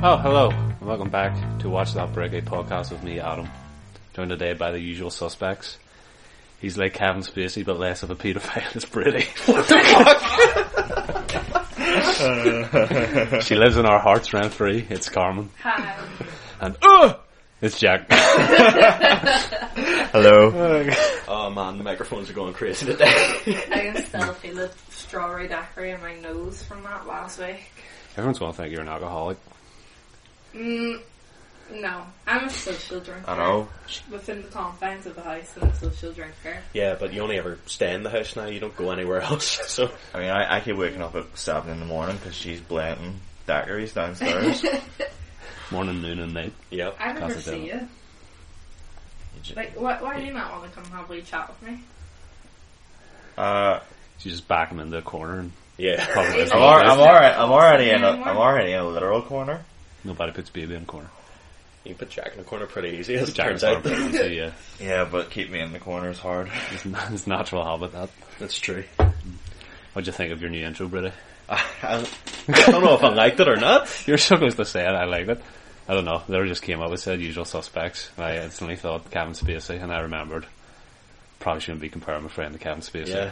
Oh, hello, and welcome back to Watch That Break, a podcast with me, Adam. Joined today by the usual suspects. He's like Kevin Spacey, but less of a paedophile. It's Brady. What the fuck? She lives in our hearts rent free. It's Carmen. Hi. And it's Jack. Hello. Oh man, the microphones are going crazy today. I can still feel the strawberry daiquiri in my nose from that last week. Everyone's going to think you're an alcoholic. No, I'm a social drinker. I know. Within the confines of the house, I'm a social drinker. Yeah, but you only ever stay in the house now, you don't go anywhere else. So I mean, I keep waking up at 7 in the morning because she's blending daiquiris downstairs. Morning, noon and night. yep. I never Pass it see down. you. Like, why do you not want to come have a wee chat with me? She's just backing into a corner and Yeah. probably I'm I'm already in a literal corner. nobody puts baby in a corner. You can put Jack in the corner pretty easy, as it Jack turns out. yeah. Yeah, but keep me in the corner is hard. It's natural habit, that. That's true. What'd you think of your new intro, Brady? I don't know if I liked it or not. You're supposed to say it, I liked it. I don't know, there just came up, it said usual suspects. I instantly thought Kevin Spacey, and I remembered probably shouldn't be comparing my friend to Kevin Spacey. Yeah.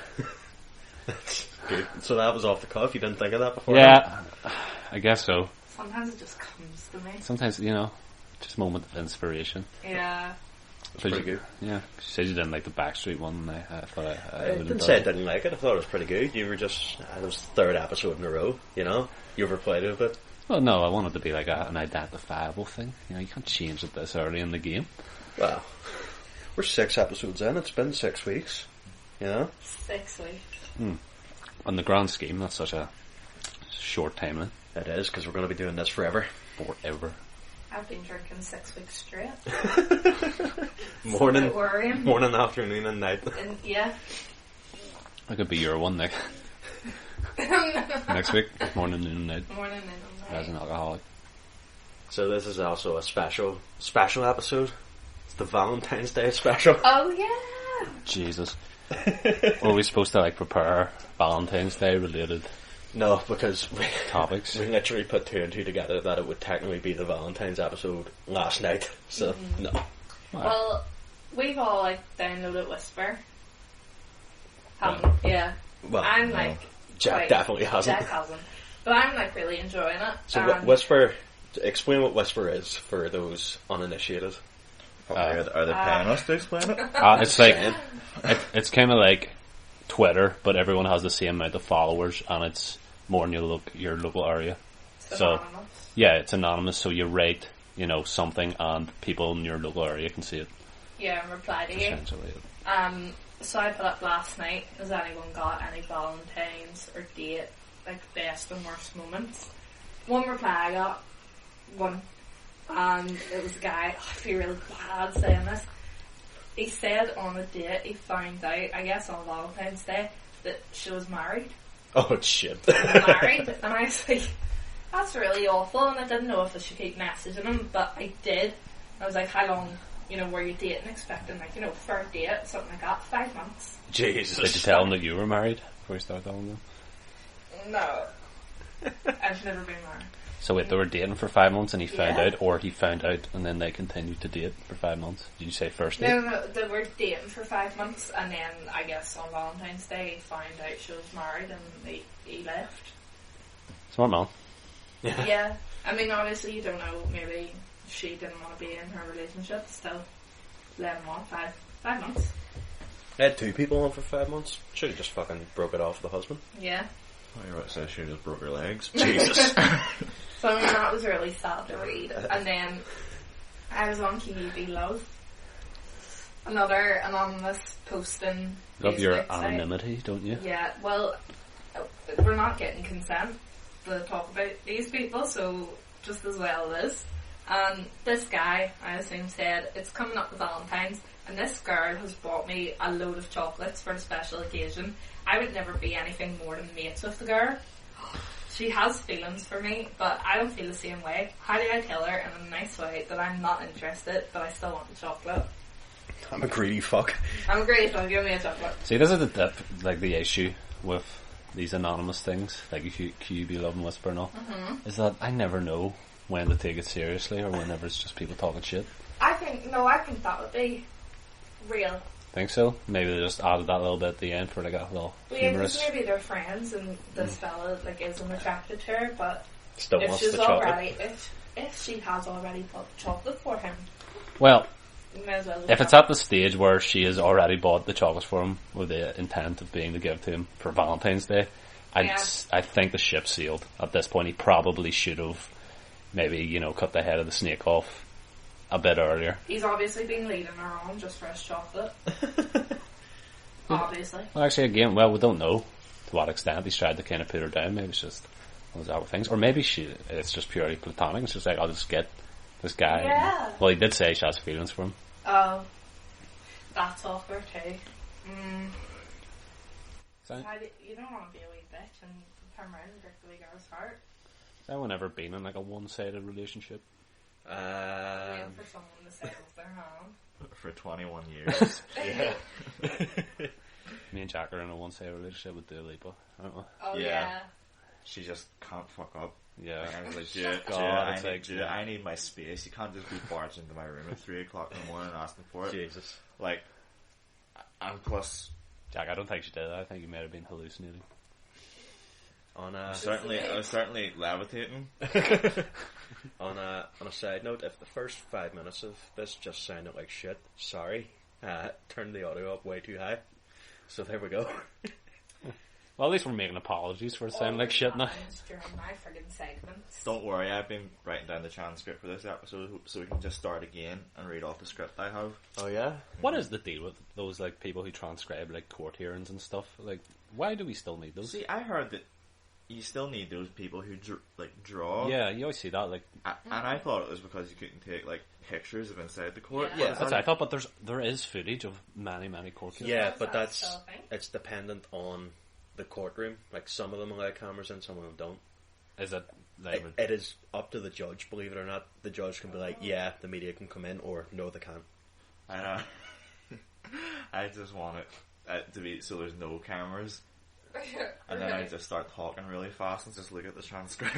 That's good. So that was off the cuff, you didn't think of that before? Yeah, I guess so. Sometimes it just comes to me. Sometimes, just a moment of inspiration. Yeah. It's pretty good. Yeah, she said you didn't like the Backstreet one, and I thought I I would didn't have say I didn't like it, I thought it was pretty good. You were just, it was the third episode in a row, you know? You overplayed it a bit. Well, no, I wanted to be like an identifiable thing. You can't change it this early in the game. Well, we're 6 episodes in, it's been 6 weeks, you know? 6 weeks. On the grand scheme, that's such a short timeline. It is, because we're going to be doing this forever. Forever. I've been drinking 6 weeks straight. Morning, Without worrying. morning, afternoon and night. And yeah. That could be your one, Nick. Next week, morning, noon, and night. Morning and As an alcoholic. So this is also a special episode. It's the Valentine's Day special. Oh yeah. Jesus. Were we supposed to prepare Valentine's Day related No, because we topics? we literally put 2 and 2 together that it would technically be the Valentine's episode last night. So no. Well, we've all downloaded Whisper. Yeah. Well, I'm no. Jack definitely hasn't. Jack hasn't. But I'm really enjoying it. So And Whisper, explain what Whisper is for those uninitiated. Are they paying us to explain it? It's it's kind of like Twitter, but everyone has the same amount of followers, and it's more in your local area. it's so anonymous. yeah, it's anonymous. So you rate, something, and people in your local area can see it. Yeah, and reply to you. Essentially, So I put up last night, has anyone got any Valentine's or date, best and worst moments? One reply I got, one, and it was a guy, I feel really bad saying this, he said on a date he found out, I guess on Valentine's Day, that she was married. Oh shit! Married, and I was like, that's really awful, and I didn't know if I should keep messaging him, but I did. I was like, how long, were you dating, expecting, for a date, something like that, 5 months. Jesus. did you tell them that you were married before you started telling them? No. I've never been married. So wait, they were dating for 5 months, and he found Yeah. out, or he found out, and then they continued to date for 5 months. Did you say first date? No, they were dating for 5 months, and then I guess on Valentine's Day he found out she was married, and he left. Smart man. Yeah. I mean, obviously you don't know, maybe she didn't want to be in her relationship, still let him on 5 months. I had 2 people on for 5 months. Should have just fucking broke it off with the husband. Yeah. Oh, you're about to say she just broke her legs. Jesus. So I mean, that was really sad to read. And then I was on QED Love, another anonymous posting. Love your Facebook site. anonymity, don't you? Yeah, well, we're not getting consent to talk about these people, so just as well it is. And this guy, I assume, said, it's coming up to Valentine's, and this girl has bought me a load of chocolates for a special occasion. I would never be anything more than mates with the girl. She has feelings for me, but I don't feel the same way. How do I tell her in a nice way that I'm not interested, but I still want the chocolate? I'm a greedy fuck. I'm great, so give me a chocolate. See, this is the issue with these anonymous things, like if you QB Love and Whisper and all, is that I never know when to take it seriously or whenever it's just people talking shit. I think that would be real. Think so? Maybe they just added that little bit at the end for like a little Well, yeah, humorous. because maybe they're friends and this fella like isn't attracted to her, but Still if wants she's the chocolate. already if she has already bought chocolate for him, Well, you may as well. if it's at the stage where she has already bought the chocolates for him with the intent of being to give to him for Valentine's Day, I think the ship's sealed at this point. He probably should have maybe, cut the head of the snake off a bit earlier. He's obviously been leading her on just for his chocolate. Obviously. Well, actually, again, we don't know to what extent he's tried to kind of put her down. Maybe it's just those other things. Or maybe it's just purely platonic. It's just like, I'll just get this guy. Yeah. Well, he did say she has feelings for him. Oh. That's awkward too. So, You don't want to be a wee bitch and turn around and break the wee girl's heart. has anyone ever been in like a one-sided relationship? Waiting for someone to say with their hand. For 21 years. Yeah. Me and Jack are in a one-sided relationship with Dua Lipa. I don't know. Oh Yeah. yeah. She just can't fuck up. Yeah. I was like, God, it's Jude, I need my space. You can't just be barging into my room at 3 o'clock in the morning asking for it. Jesus. Like, and plus, Jack, I don't think she did that. I think you might have been hallucinating. On I a was certainly levitating. on a side note, if the first 5 minutes of this just sounded like shit, sorry. Turned the audio up way too high. So there we go. Well, at least we're making apologies for it sounding like shit now. During my friggin' segments. Don't worry, I've been writing down the transcript for this episode so we can just start again and read off the script I have. Oh yeah? What is the deal with those like people who transcribe like court hearings and stuff? Like, why do we still need those? See, I heard that you still need those people who draw. Yeah, you always see that. Like, And I thought it was because you couldn't take like pictures of inside the court. Yeah. that's what I thought. But there is footage of many court cases. Yeah, Is but that still a thing? it's dependent on the courtroom. Like some of them allow cameras in, some of them don't. Is it like It is up to the judge, believe it or not. The judge can be like, yeah, the media can come in, or no, they can't. I know. I just want it to be so there's no cameras. And then I just start talking really fast and just look at the transcript.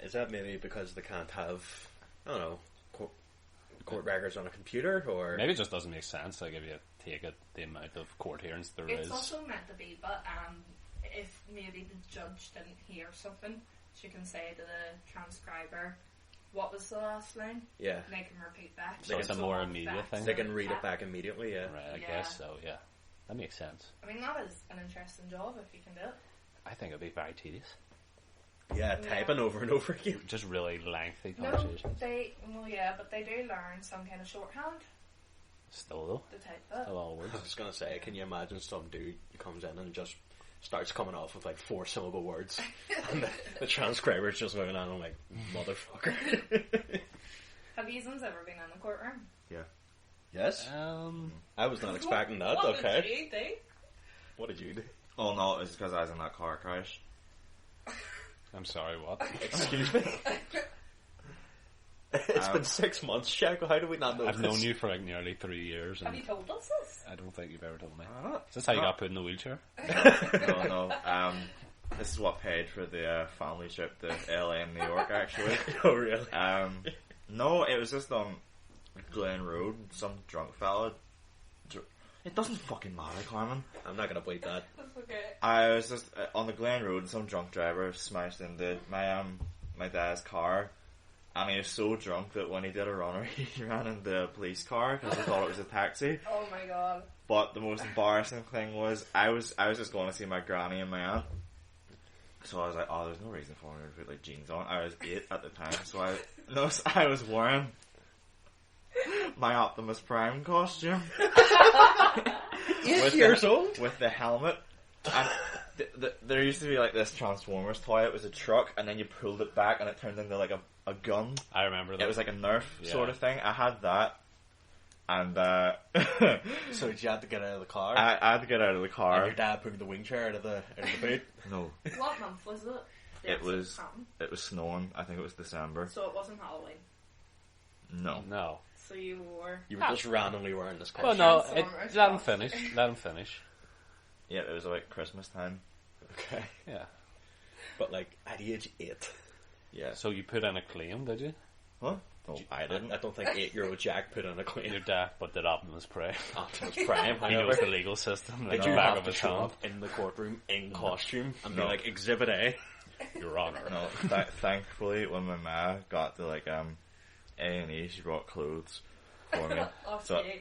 Is that maybe because they can't have, I don't know, court records on a computer, or maybe it just doesn't make sense. Like if you take it, the amount of court hearings there is. It's also meant to be, but if maybe the judge didn't hear something, she can say to the transcriber, what was the last line? yeah, And they can repeat back. So it's a more immediate thing. they can read it back immediately. Yeah, Right, I Yeah. guess so. Yeah, that makes sense. I mean, that is an interesting job if you can do it. I think it'd be very tedious. yeah, typing over and over again. Just really lengthy No, conversations. but they do learn some kind of shorthand Still though, to type it. a lot of words. I was gonna say, can you imagine some dude who comes in and just starts coming off with like 4-syllable words, and the transcriber's just looking at him like, motherfucker. Have you ever been in the courtroom? Yes, I was not expecting that. What Okay, did you do? what did you do? Oh no, it's because I was in that car crash. I'm sorry, what? Excuse me. It's been 6 months, Jack. How do we not know I've this? known you for like nearly 3 years, Have and you told us this? I don't think you've ever told me. Ah. Is this how you got put in the wheelchair? No. This is what paid for the family trip to LA and New York, actually. Oh, really? No, it was just on Glen Road. Some drunk fella. It doesn't fucking matter, Carmen. I'm not gonna bleep that. That's okay. I was just on the Glen Road, and some drunk driver smashed into my dad's car. And he was so drunk that when he did a runner, he ran into a police car because he thought it was a taxi. Oh my god. But the most embarrassing thing was I was just going to see my granny and my aunt. So I was like, oh, there's no reason for me to put like jeans on. I was 8 at the time, so I was wearing my Optimus Prime costume. 8 years old? With the helmet. And there used to be like this Transformers toy. It was a truck, and then you pulled it back, and it turned into like a gun. I remember that. It was like a Nerf sort of thing. I had that, and So you had to get out of the car? I had to get out of the And car. your dad put the wing chair out of the boot? No, What month was it? it was snowing. I think it was December. So it wasn't Halloween. No. No. So you wore. You were just randomly wearing this Well, costume? no. Transformers Let him costume. finish. Let him finish. Yeah, it was about Christmas time. Okay. Yeah. But like, at age 8. Yeah. So you put in a claim, did you? What? No, I didn't. I don't think 8-year-old Jack put in a claim. Your dad, but did Optimus Prime? Optimus Prime. He knows the legal system. Like Did the you back have of to his show hand. up in the courtroom in costume and be No. like, Exhibit A? Your Honor. No, thankfully, when my ma got to like A&E, she brought clothes for me. Oh, So cute.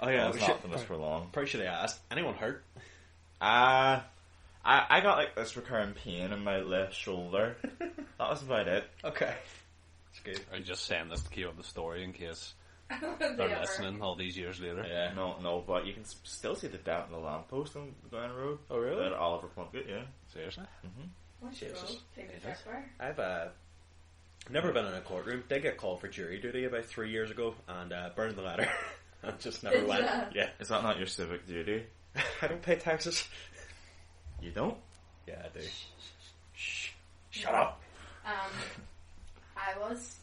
Oh yeah, I was we not should, doing this for long. probably should have asked. Anyone hurt? I got like this recurring pain in my left shoulder. That was about it. Okay. It's good. Are you just saying this to keep up the story in case They they're ever- listening all these years later? Yeah. No, but you can still see the dent in the lamppost on the Glen Road. Oh, really? At Oliver Plunkett, yeah. Seriously? What's your Jesus. role? Take a trip where? I've never been in a courtroom. Did get called for jury duty about 3 years ago and burned the letter. I just never went. Yeah. Is that not your civic duty? I don't pay taxes. You don't? Yeah, I do. Shh. Shut up. I was,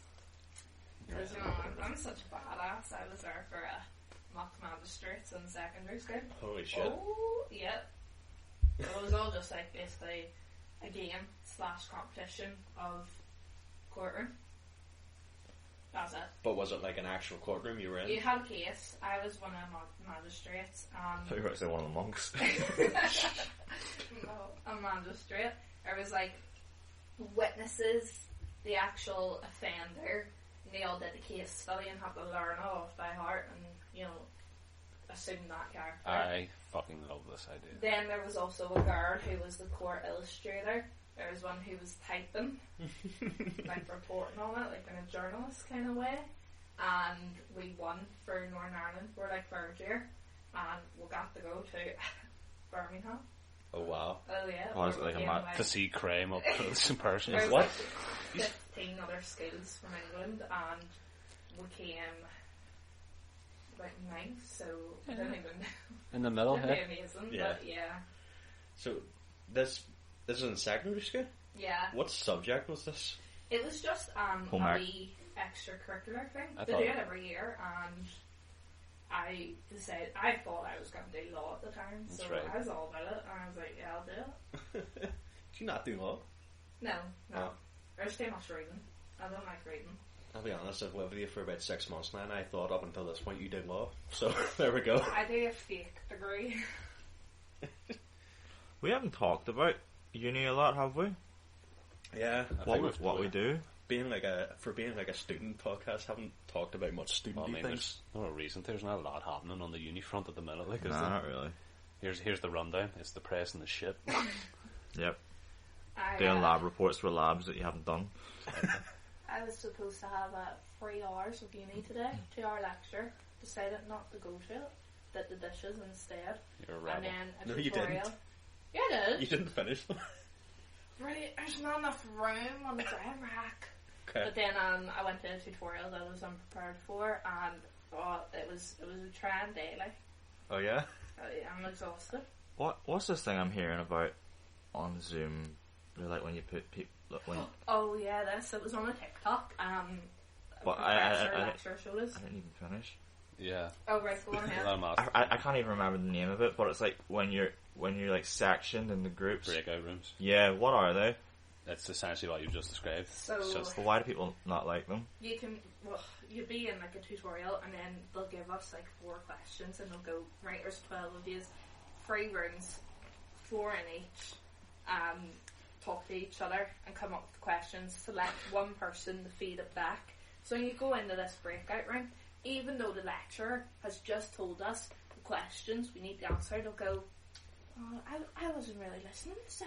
because you know, I'm such a badass. I was there for a mock magistrates in secondary school. Holy shit. Oh, yeah. It was all just like basically a game / competition of courtroom. That's it. But was it like an actual courtroom you were in? You had a case. I was one of the magistrates. I thought you were going to say one of the monks. No, a magistrate. There was like witnesses, the actual offender, and they all did the case study and had to learn it off by heart and, you know, assume that character. I fucking love this idea. Then there was also a guard who was the court illustrator. There was one who was typing, like reporting on it, like in a journalist kind of way. And we won for Northern Ireland for like third year, and we got to go to Birmingham. Oh wow. Oh yeah. Oh, is it like a To see crime up close in person. There's What? like 15 other schools from England, and we came like ninth, so I don't even In the middle, it'd be hey? amazing. Yeah. But yeah. So this is in secondary school? Yeah. What subject was this? It was just a Homework. wee extracurricular thing. I They thought- do it every year, and I thought I was going to do law at the time, That's so right. I was all about it, and I was like, yeah, I'll do it. Did you not do law? No. Oh. There's too much reading. I don't like reading. I'll be honest, I've lived with you for about 6 months now and I thought up until this point you did law. So there we go. I do a fake degree. We haven't talked about uni a lot, have we? Yeah. What we do? Being like a student podcast, haven't talked about much Well, I studenty mean, things. there's no reason. There's not a lot happening on the uni front at the minute. Like, is Nah, there? not really. Here's the rundown. It's the press and the shit. Yep. I, Doing lab reports for labs that you haven't done. I was supposed to have 3 hours of uni today, 2-hour lecture. Decided not to go to it. Did the dishes instead. You're a And rebel. then a No, you tutorial. didn't. Yeah, I did. You didn't finish them. Right, there's not enough room on the drying rack. Okay. But then I went to a tutorial that I was unprepared for, and it was a trying day. Like, Oh yeah? I'm exhausted. What's this thing I'm hearing about on Zoom? Like when you put people when Oh yeah, it was on a TikTok. But Lecture showed us. I didn't even finish. Yeah. Oh right, go on ahead. Let 'em ask. I can't even remember the name of it, but it's like when you're like sectioned in the groups. Breakout rooms. Yeah, what are they? That's essentially what you just described. So It's just But why do people not like them? you'd be in like a tutorial, and then they'll give us like 4 questions, and they'll go, right, there's 12 of you, 3 rooms, 4 in each. Talk to each other and come up with questions. Select one person to feed it back. So when you go into this breakout room, even though the lecturer has just told us the questions we need to answer, they'll go, oh, I wasn't really listening, so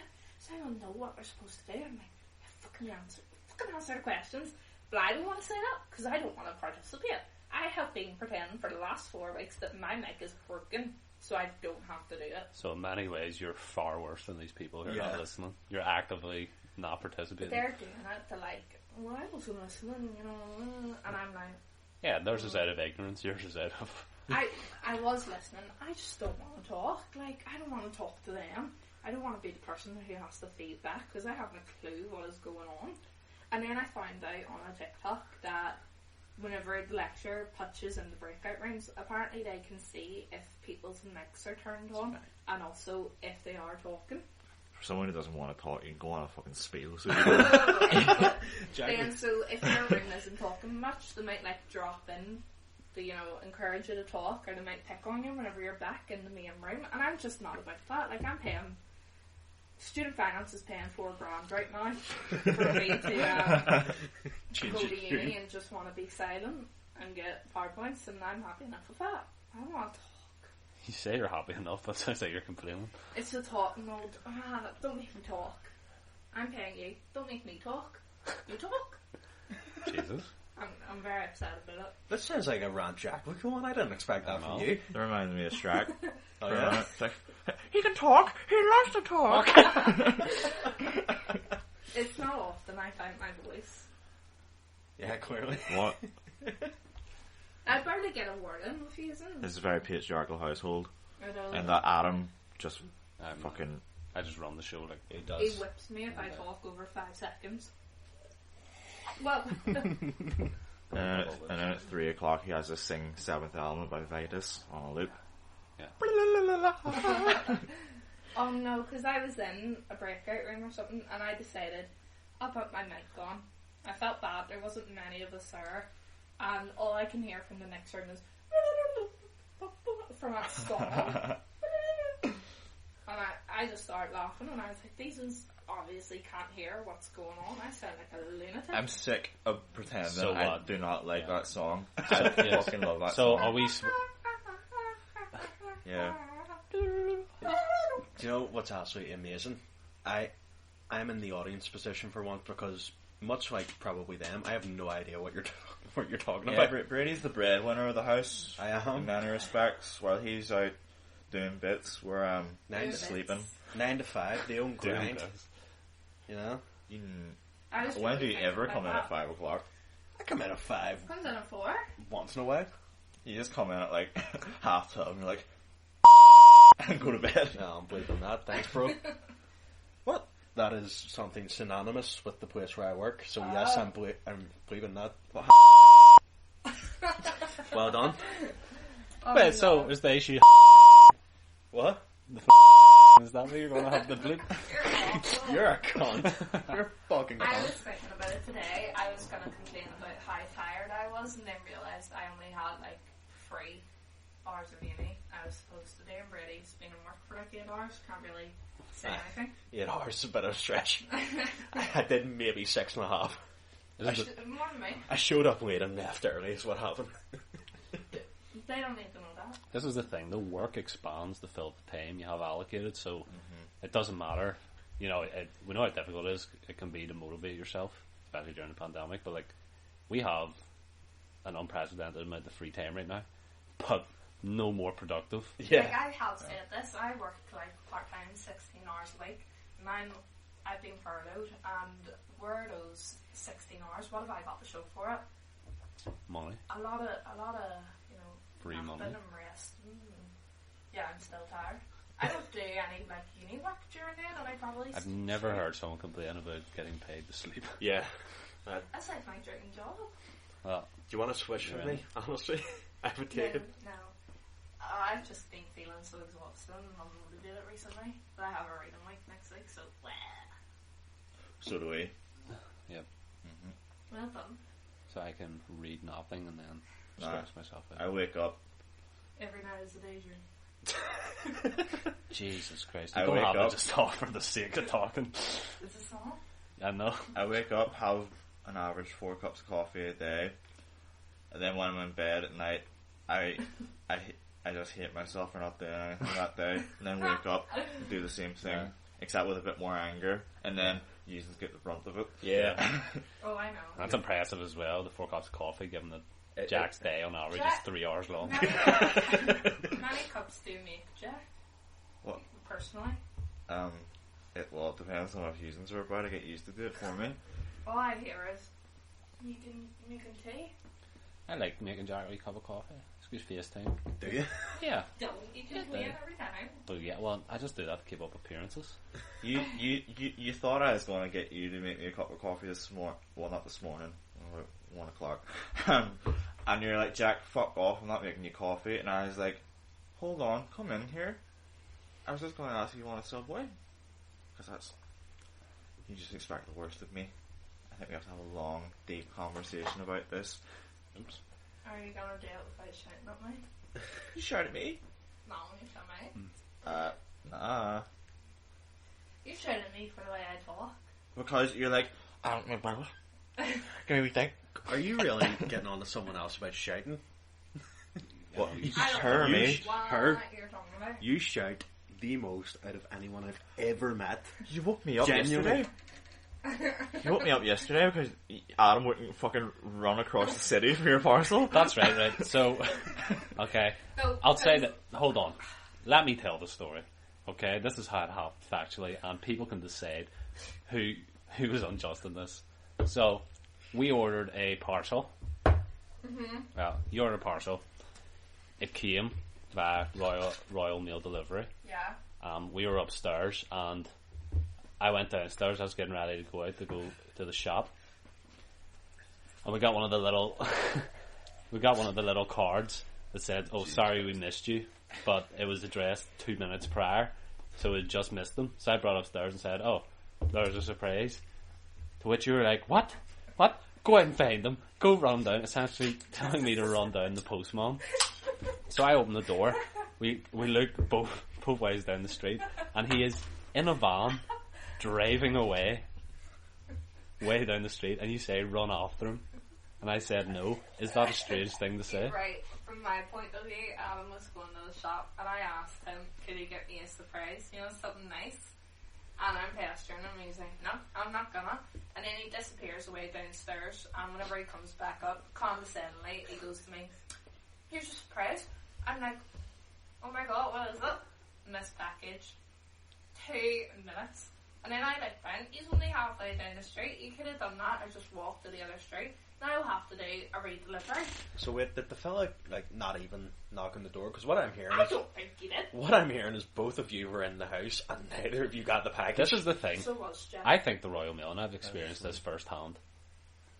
I don't know what we're supposed to do. I'm like, fucking answer the questions. But I don't want to say that because I don't want to participate. I have been pretending for the last 4 weeks that my mic is working, so I don't have to do it. So in many ways, you're far worse than these people who are Yeah. not listening. You're actively not participating. They're doing it to like, well, I wasn't listening, you know, and I'm like, Yeah, theirs is out of ignorance. Yours is out of. I was listening. I just don't want to talk. Like, I don't want to talk to them. I don't want to be the person who has to feedback because I haven't a clue what is going on. And then I found out on a TikTok that whenever the lecturer pitches in the breakout rooms, apparently they can see if people's mics are turned on and also if they are talking. For someone who doesn't want to talk, you can go on a fucking spiel. So Then, so if your room isn't talking much, they might like drop in to, you know, encourage you to talk, or they might pick on you whenever you're back in the main room. And I'm just not about that. Like, I'm paying, student finance is paying $4,000 right now for me to go to uni and just want to be silent and get PowerPoints, and I'm happy enough with that. I don't want to talk. You say you're happy enough, but it sounds like you're complaining. It's the talking mode. Don't make me talk. I'm paying you. Don't make me talk. You talk. Jesus. I'm very upset about it. This sounds like a rant Jack would go on. I didn't expect that from you. That reminds me of Shrek. Oh, yeah? It's like, he can talk. He loves to talk. It's not often I find my voice. Yeah, clearly. What? I barely get a word in with you, isn't it? This is a very patriarchal household, I know. and that Adam just fucking. I just run the show like It He does. whips me if I talk over 5 seconds. Well, And then at 3 o'clock, he has to sing Seventh Element by Vitus on a loop. oh no, because I was in a breakout room or something, and I decided I'll put my mic on. I felt bad, there wasn't many of us there, and all I can hear from the next room is from that song. And I just started laughing, and I was like, these ones obviously can't hear what's going on. I sound like a lunatic. I'm sick of pretending So I what? do not like that song. I Yes. fucking love that So song. are we? Yeah. Do you know what's absolutely amazing? I'm in the audience position for once because, much like probably them, I have no idea what you're talking Yeah, about. Brady's the breadwinner of the house. I am. In many respects. While he's out doing bits, we're Nine to sleeping. 9 to 5, the own Doing grind. this. You know, I was When do really you thinking ever about come in that. at 5 o'clock? I come in at 5 Comes in at 4. once in a while. You just come in at like 12:30 and you're like, and go to bed. No, I'm believing that. Thanks, bro. What? That is something synonymous with the place where I work. So yes, I'm believing that. Well done. Oh, Wait, so no. is the issue? What? Is that where you're going to have the blip? You're a cunt. You're a fucking I was cunt. thinking about it today. I was going to complain about how tired I was, and then realised I only had like 3 hours of uni I was supposed to do, and Brady's been in work for like 8 hours. Can't really say anything. 8 hours is a bit of a stretch. I did maybe 6.5. More than me. I showed up late and left early is what happened. They don't need to know that. This is the thing. The work expands to fill the time you have allocated, so it doesn't matter. You know, we know how difficult it is. It can be to motivate yourself, especially during the pandemic. But like, we have an unprecedented amount of free time right now, but no more productive. Yeah. Like, I have said this. I worked like part-time 16 hours a week, and I've been furloughed, and where are those 16 hours? What have I got to show for it? Money. A lot of you know, Free money. napping and rest. Yeah, I'm still tired. I don't do any like uni work during it, and I probably. I've never heard someone complain about getting paid to sleep. Yeah. That's like my dream job. Well, Do you want to switch with Yeah. me? Honestly, I would take it. No. I've just been feeling so exhausted and unmotivated recently. But I have a reading week next week, so So do we. well done. so I can read nothing and then stress myself out. I wake up. Every night is a daydream. Jesus Christ! I You don't wake have to up- just talk for the sake of talking. Is this song? I know. I wake up, have an average 4 cups of coffee a day, and then when I'm in bed at night, I just hate myself for not doing anything that day, and then wake up and do the same thing, except with a bit more anger, and then you just get the brunt of it. Yeah. Oh, I know. That's impressive as well. The 4 cups of coffee, given that Jack's day on average is Jack- 3 hours long. Many cups do make Jack. What? Personally. It depends on if usings are about to get used to do it for me. All I hear is you can tea. I like making Jack a wee cup of coffee. It's good FaceTime. Do you? Yeah. Don't you can win every time. But yeah, well, I just do that to keep up appearances. You thought I was going to get you to make me a cup of coffee this morning. Well, not this morning. About 1 o'clock. And you're like, Jack, fuck off. I'm not making you coffee. And I was like, hold on, come in here. I was just going to ask if you want a Subway. because that's you just expect the worst of me. I think we have to have a long, deep conversation about this. Oops. Are you gonna do it without shouting at me? You shout at me? No, you shout at me. Nah. You shout at me for the way I talk. Because you're like, I don't know about it. Give me a thing. Are you really getting on to someone else about shouting? What? You I just don't heard know me. what Her? you're talking about. You shout the most out of anyone I've ever met. You woke me up Genuinely. yesterday. You woke me up yesterday because Adam wouldn't fucking run across the city for your parcel. That's right. So, okay. No, I'll say that. Hold on. Let me tell the story. Okay, this is how it happened factually, and people can decide who was unjust in this. So, we ordered a parcel. Well, you ordered a parcel. It came via Royal Mail Delivery. Yeah. We were upstairs, and I went downstairs. I was getting ready to go out to go to the shop, and we got one of the little cards that said, "Oh, sorry, we missed you," but it was addressed 2 minutes prior, so we just missed them. So I brought it upstairs and said, "Oh, there's a surprise." To which you were like, "What? What? Go out and find them. Go run down." Essentially telling me to run down the postman. So I opened the door. We looked both ways down the street, and he is in a van driving away way down the street, and you say run after him, and I said no. Is that a strange thing to say? Right. From my point of view, Adam was going to the shop, and I asked him, could he get me a surprise? You know, something nice. And I'm pestering him, and he's like, no, I'm not gonna. And then he disappears away downstairs, and whenever he comes back up, condescendingly, he goes to me, here's your surprise. I'm like, oh my god, what is it? Missed package. 2 minutes. And then I like, fine, he's only halfway down the street. You could have done that or just walked to the other street. Now I'll have to do a re-delivery. So wait, did the fella like not even knock on the door? Because what I'm hearing I is don't think he did. what I'm hearing is both of you were in the house and neither of you got the package. This is the thing. So was Jack. I think the Royal Mail, and I've experienced this firsthand.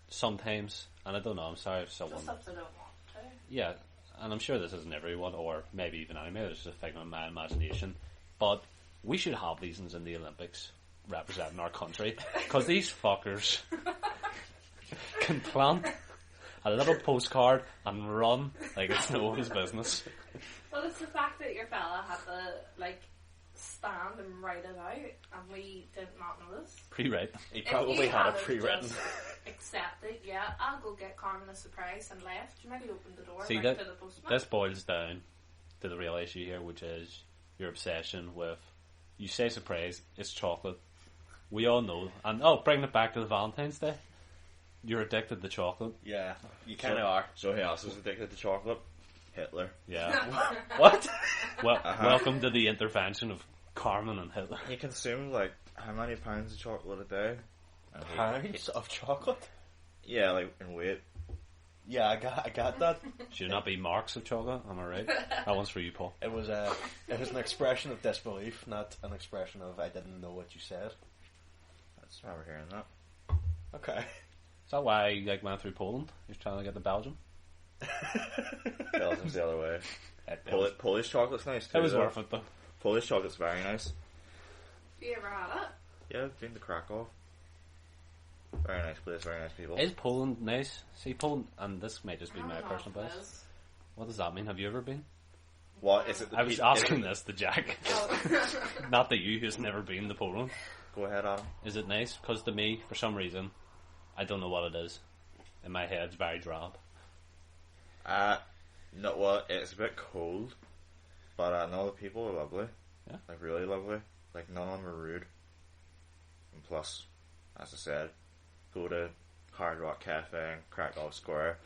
Sometimes, and I don't know, I'm sorry if someone... Just if they don't want to. Yeah, and I'm sure this isn't everyone, or maybe even I, maybe it's just a figment of my imagination, but we should have these in the Olympics representing our country, because these fuckers can plant a little postcard and run like it's no one's business. Well, it's the fact that your fella had to, like, stand and write it out, and we did not notice. Pre-write. He probably had it If pre-written. just accepted, yeah, I'll go get Carmen a surprise and left. You maybe opened the door See, right that, to the postman. this boils down to the real issue here, which is your obsession with, you say surprise, it's chocolate. We all know, and bringing it back to the Valentine's Day, you're addicted to chocolate. Yeah, you kind of are. So who else was addicted to chocolate? Hitler. Yeah. What? Well, welcome to the intervention of Carmen and Hitler. He consumed like how many pounds of chocolate a day? And Pounds of chocolate? Yeah, like in weight. Yeah, I got that. Should not be marks of chocolate, am I right? That one's for you, Paul. It was an expression of disbelief, not an expression of I didn't know what you said. That's why we're hearing that. Okay. Is that why you went through Poland? You're trying to get to Belgium? Belgium's the other way. Polish chocolate's nice too. It was though. worth it though. Polish chocolate's very nice. Have you ever had it? Yeah, I've been to Krakow. Very nice place, very nice people. Is Poland nice? See, Poland, and this may just be I my don't know personal if it bias. is. What does that mean? Have you ever been? What is it? I was asking this to Jack, not to you, who's never been to Poland. Go ahead, Adam. Is it nice? Because to me, for some reason, I don't know what it is. In my head, it's very drab. No, well, it's a bit cold, but no, the people are lovely. Yeah. Like, really lovely. Like, none of them are rude. And plus, as I said, go to Hard Rock Cafe in Krakow Square.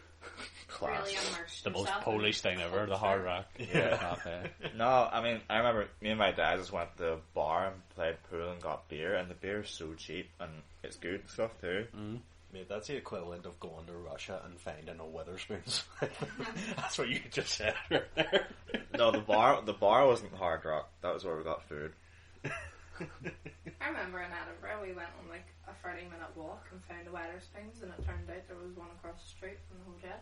Class. Really immerse The most yourself Polish in thing ever, the culture. Hard Rock. Yeah. Cafe. No, I mean, I remember me and my dad just went to the bar and played pool and got beer, and the beer is so cheap, and it's good and stuff too. Mm. Mate, that's the equivalent of going to Russia and finding a Witherspoons. That's what you just said right there. No, the bar wasn't Hard Rock. That was where we got food. I remember in Edinburgh we went on like a 30-minute walk and found a Wetherspoons, and it turned out there was one across the street from the hotel.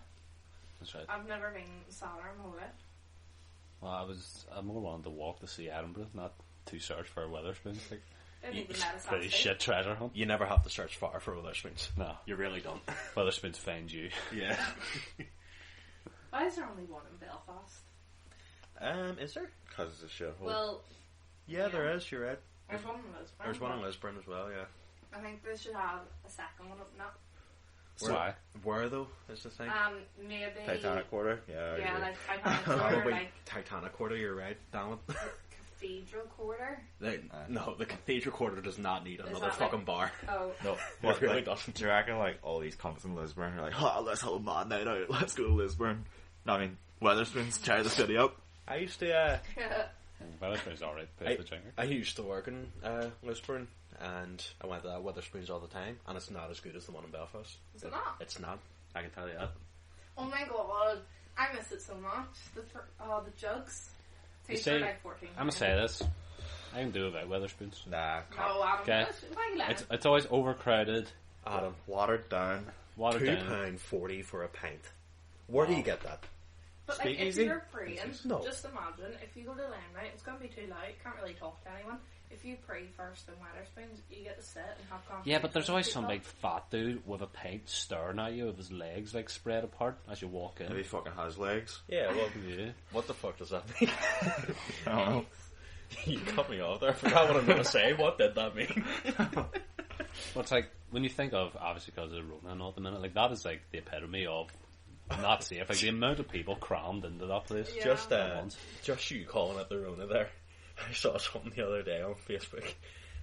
That's right. I've never been sadder in my whole life. Well, I more wanted to walk to see Edinburgh, not to search for Wetherspoons. Like, Didn't even let us Pretty ask shit treasure hunt. You never have to search far for Witherspoons. No. You really don't. Witherspoons find you. Yeah. Why is there only one in Belfast? Is there? Because it's a shithole. Well, Yeah, there is, you're right. there's one in Lisbon. There's one in Lisbon as well, yeah. I think they should have a second one open up. Why? Where, though, is the thing? Maybe Titanic Quarter? Yeah, I Yeah, agree. like Titanic Quarter, Probably like Titanic Quarter, you're right, damn it. Cathedral Quarter. No, the Cathedral Quarter does not need another that fucking like- bar. Oh, No, It really like, doesn't. do you reckon like all these cunts in Lisburn are like, oh, let's have a mad night out, let's go to Lisburn. No, I mean, Weatherspoons, tear the city up. I used to, yeah. Witherspoons alright, pays the jingle. I used to work in Lisburn, and I went to that Wetherspoons all the time, and it's not as good as the one in Belfast. Is it not? It's not. I can tell you that. Oh my god, I miss it so much. The jugs. You Tastes see, for like 14. I'm gonna say this. I can do about Witherspoons. Nah, No, Adam. Okay. Why you lying? It's always overcrowded, Adam, watered down. watered down. £2.40 for a pint. Where do you get that? But like, if Speakeasy? you're praying, No. just imagine if you go to Limerick, it's going to be too loud. You can't really talk to anyone. If you pray first in Wetherspoons, you get to sit and have conversations. Yeah, but there's always with some people. big fat dude with a pint staring at you with his legs like spread apart as you walk Maybe he in. fucking has legs. Yeah, well, Yeah. what the fuck does that mean? I don't know. You cut me off there. I forgot what I'm going to say. What did that mean? Well, it's like, when you think of, obviously because of the Rona and all at the minute, like that is like the epitome of not safe. Like the amount of people crammed into that place. Yeah. Just you calling it the Rona there. I saw something the other day on Facebook.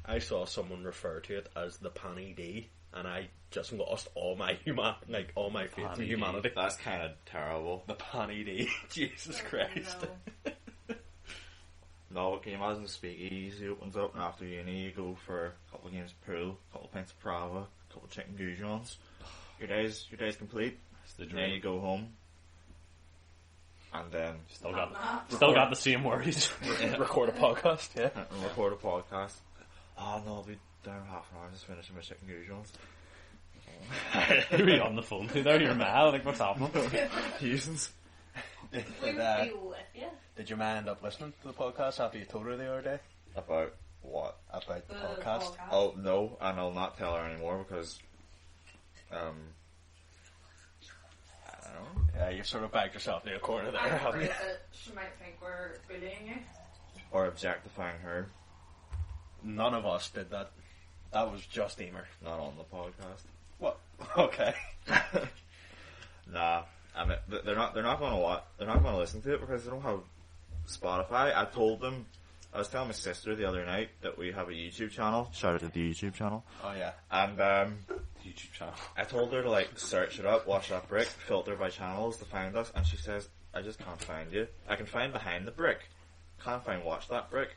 I saw someone refer to it as the Panny D, and I just lost all my faith in Panny D. humanity. That's kind of terrible. The Panny D. Jesus Christ. No. No, can you imagine the speakeasy opens up and after uni you go for a couple of games of pool, a couple of pints of Prava, a couple of chicken goujons. Your day's complete. It's the Then you dream. go home. And then Still got the same worries. Record a podcast, yeah. and record a podcast. Oh no, I'll be down half an hour just finishing my chicken goujons. Who are you on the phone to there? You're mad. Like, what's happening? Houston's. We would be with you. Did your man end up listening to the podcast after you told her the other day? About what? About the The podcast? podcast. Oh no, and I'll not tell her anymore because I don't know. Yeah, you've sort of backed yourself in a corner there, I'm haven't afraid you? that she might think we're bullying you. Or objectifying her, None of us did that. That was just Emer. not on the podcast. What? Okay. Nah, I mean they're not going to listen to it because they don't have Spotify. I told them. I was telling my sister the other night that we have a YouTube channel. Shout out to the YouTube channel. Oh, yeah. And YouTube channel. I told her to like search it up, watch that brick, filter by channels to find us, and she says, "I just can't find you. I can find behind the brick, can't find watch that brick."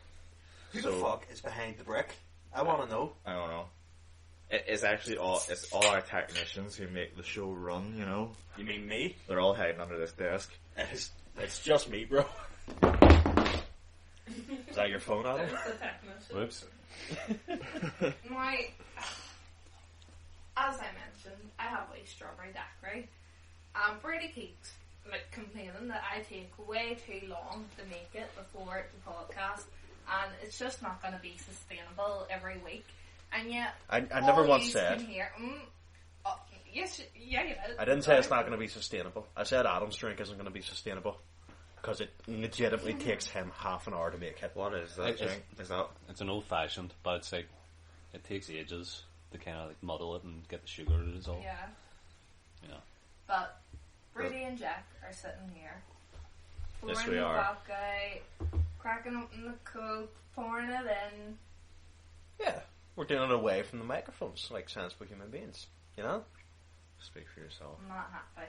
Who So- the fuck is behind the brick? I want to know. I don't know. It's actually it's all our technicians who make the show run. You know, You mean me? they're all hiding under this desk. It's just me, bro. Is that your phone, Adam? There's the technician. Whoops. As I mentioned, I have a strawberry daiquiri. Brady keeps complaining that I take way too long to make it before the podcast, and it's just not going to be sustainable every week. And yet, I never all once yous said. can hear, yes, yeah, you did. I didn't say it's not going to be sustainable. I said Adam's drink isn't going to be sustainable. Because it legitimately takes him half an hour to make it. What is that It's- drink? Is that It's an old fashioned, but it's like, it takes ages to kind of like muddle it and get the sugar to dissolve. Yeah. You know. But Brady and Jack are sitting here. Yes, Pouring we the are. vodka, cracking open the coke, pouring it in. Yeah. We're doing it away from the microphones, like sensible human beings. You know? speak for yourself? I'm not happy.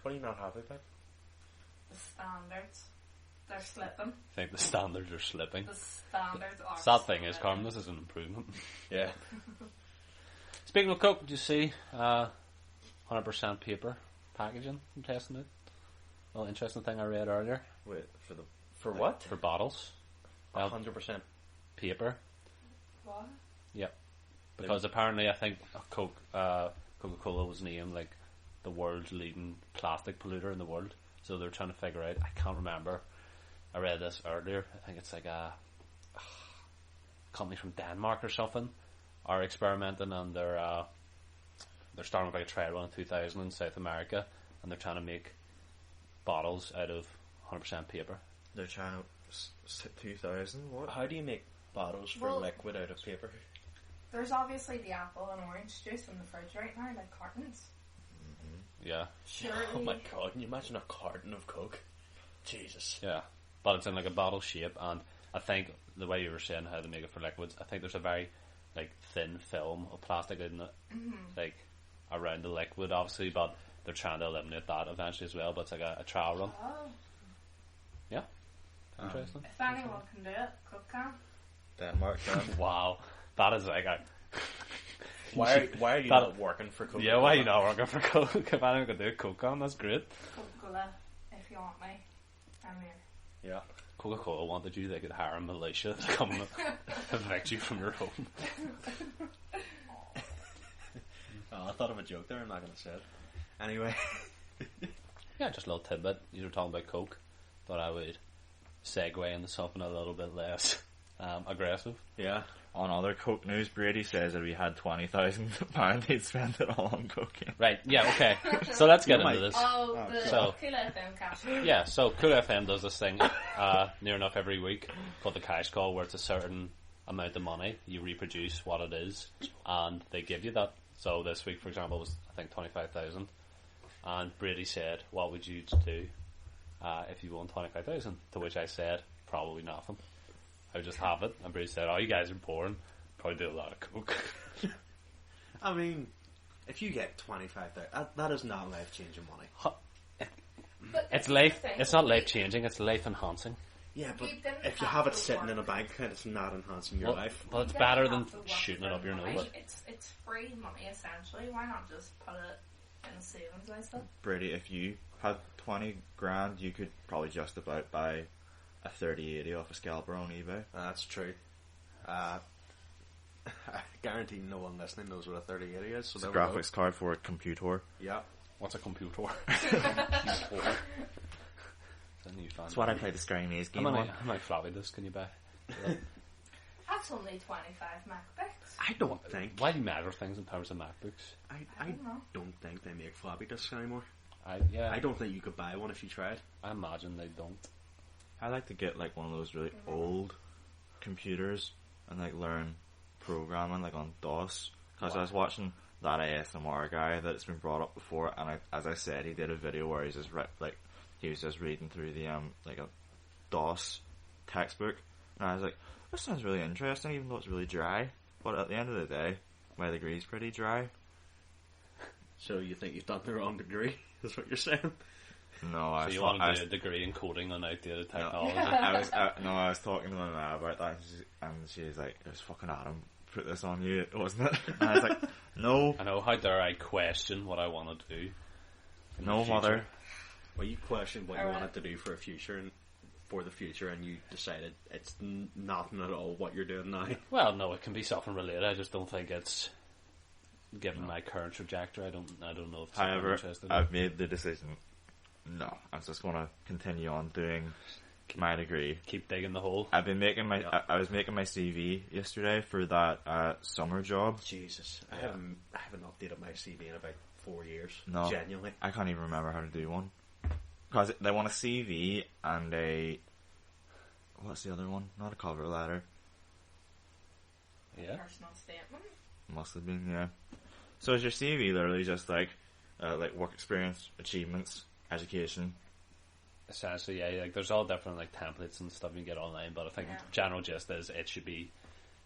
What are you not happy about? The standards, they're slipping. I think the standards are slipping. The standards are Sad thing is, slipping. Carmen, this is an improvement. Yeah. Speaking of Coke, did you see 100% paper packaging? I'm testing it. Well, interesting thing I read earlier Wait For what? for bottles. 100%. Paper. What? Yep. Because apparently, I think Coca-Cola was named like the world's leading plastic polluter in the world. So they're trying to figure out. I can't remember. I read this earlier. I think it's like a company from Denmark or something are experimenting, and they're starting with like a trial run in 2000 in South America, and they're trying to make bottles out of 100% paper. They're trying to 2000. What? How do you make bottles for liquid out of paper? There's obviously the apple and orange juice in the fridge right now, like cartons. Yeah. Surely. Oh my god, can you imagine a carton of Coke? Jesus. Yeah. But it's in like a bottle shape, and I think the way you were saying how to make it for liquids, I think there's a very like thin film of plastic in it, like around the liquid, obviously, but they're trying to eliminate that eventually as well. But it's like a trial run. Oh. Yeah. Interesting. If anyone can do it, Cook can. Denmark can. Wow. That is like a... Why are you not working for Coke? Yeah, why are you not working for Coke? If anyone can do Coke on, that's great. Coca-Cola, if you want me, I'm here. Yeah. Coca-Cola wanted you, they could hire a militia to come and evict you from your home. I thought of a joke there, I'm not going to say it. Anyway. Yeah, just a little tidbit. You were talking about Coke. Thought I would segue into something a little bit less aggressive. Yeah. On other Coke news, Brady says that if he had £20,000, he'd spend it all on cocaine. Right, yeah, okay. So let's get into this. Oh, the So- Cool FM cash. Yeah, so Cool FM does this thing near enough every week called the cash call, where it's a certain amount of money, you reproduce what it is, and they give you that. So this week, for example, was I think 25,000, and Brady said, "What would you do if you won 25,000?" To which I said, "Probably nothing. I would just have it." And Brady said, "Oh, you guys are boring. Probably do a lot of coke." I mean, if you get 25,000, that is not life-changing money. But It's life. It's not life changing. It's life enhancing. Yeah, but You didn't if you have have it to sitting in a work. bank account, it's not enhancing your life. But it's You better don't than have to work shooting it for up your money. nose. It's free money essentially. Why not just put it in a savings ISA? Brady, if you had 20 grand, you could probably just about buy a 3080 off a scalper on eBay. That's true. I guarantee no one listening knows what a 3080 is. So It's a there we go. graphics card for a computer. Yeah. What's a computer? That's what I played the Scary Maze game How on. many floppy disks can you buy? That's only 25 MacBooks. I don't think. Why do you measure things in terms of MacBooks? I don't know. don't think they make floppy disks anymore. I don't think you could buy one if you tried. I imagine they don't. I like to get like one of those really old computers and like learn programming like on DOS. Because I was watching that ASMR guy that's been brought up before, and as I said, he did a video where he's just he was just reading through the like a DOS textbook, and I was like, this sounds really interesting, even though it's really dry. But at the end of the day, my degree's pretty dry. So you think you've done the wrong degree? Is what you're saying? No, So you want to do a degree in coding on outdated technology? I was talking to my mum about that, and she was like, "It was fucking Adam put this on you, wasn't it?" And I was like, "No, I know. How dare I question what I want to do? in the no, future? mother." Well, you questioned what you Alright. wanted to do for the future, and you decided it's nothing at all what you're doing now. Well, no, it can be something related. I just don't think it's given my current trajectory. I don't know if it's something I'm However, interested in. I've made the decision. No, I'm just going to continue on doing my degree. Keep digging the hole. I've been making my. I was making my CV yesterday for that summer job. Jesus, I haven't updated my CV in about 4 years. No, Genuinely. I can't even remember how to do one. Because they want a CV and a. What's the other one? Not a cover letter. Yeah. Personal statement. Must have been, yeah. So is your CV literally just like work experience, achievements, education? Essentially, yeah. Like, there's all different like templates and stuff you can get online, but I think general gist is it should be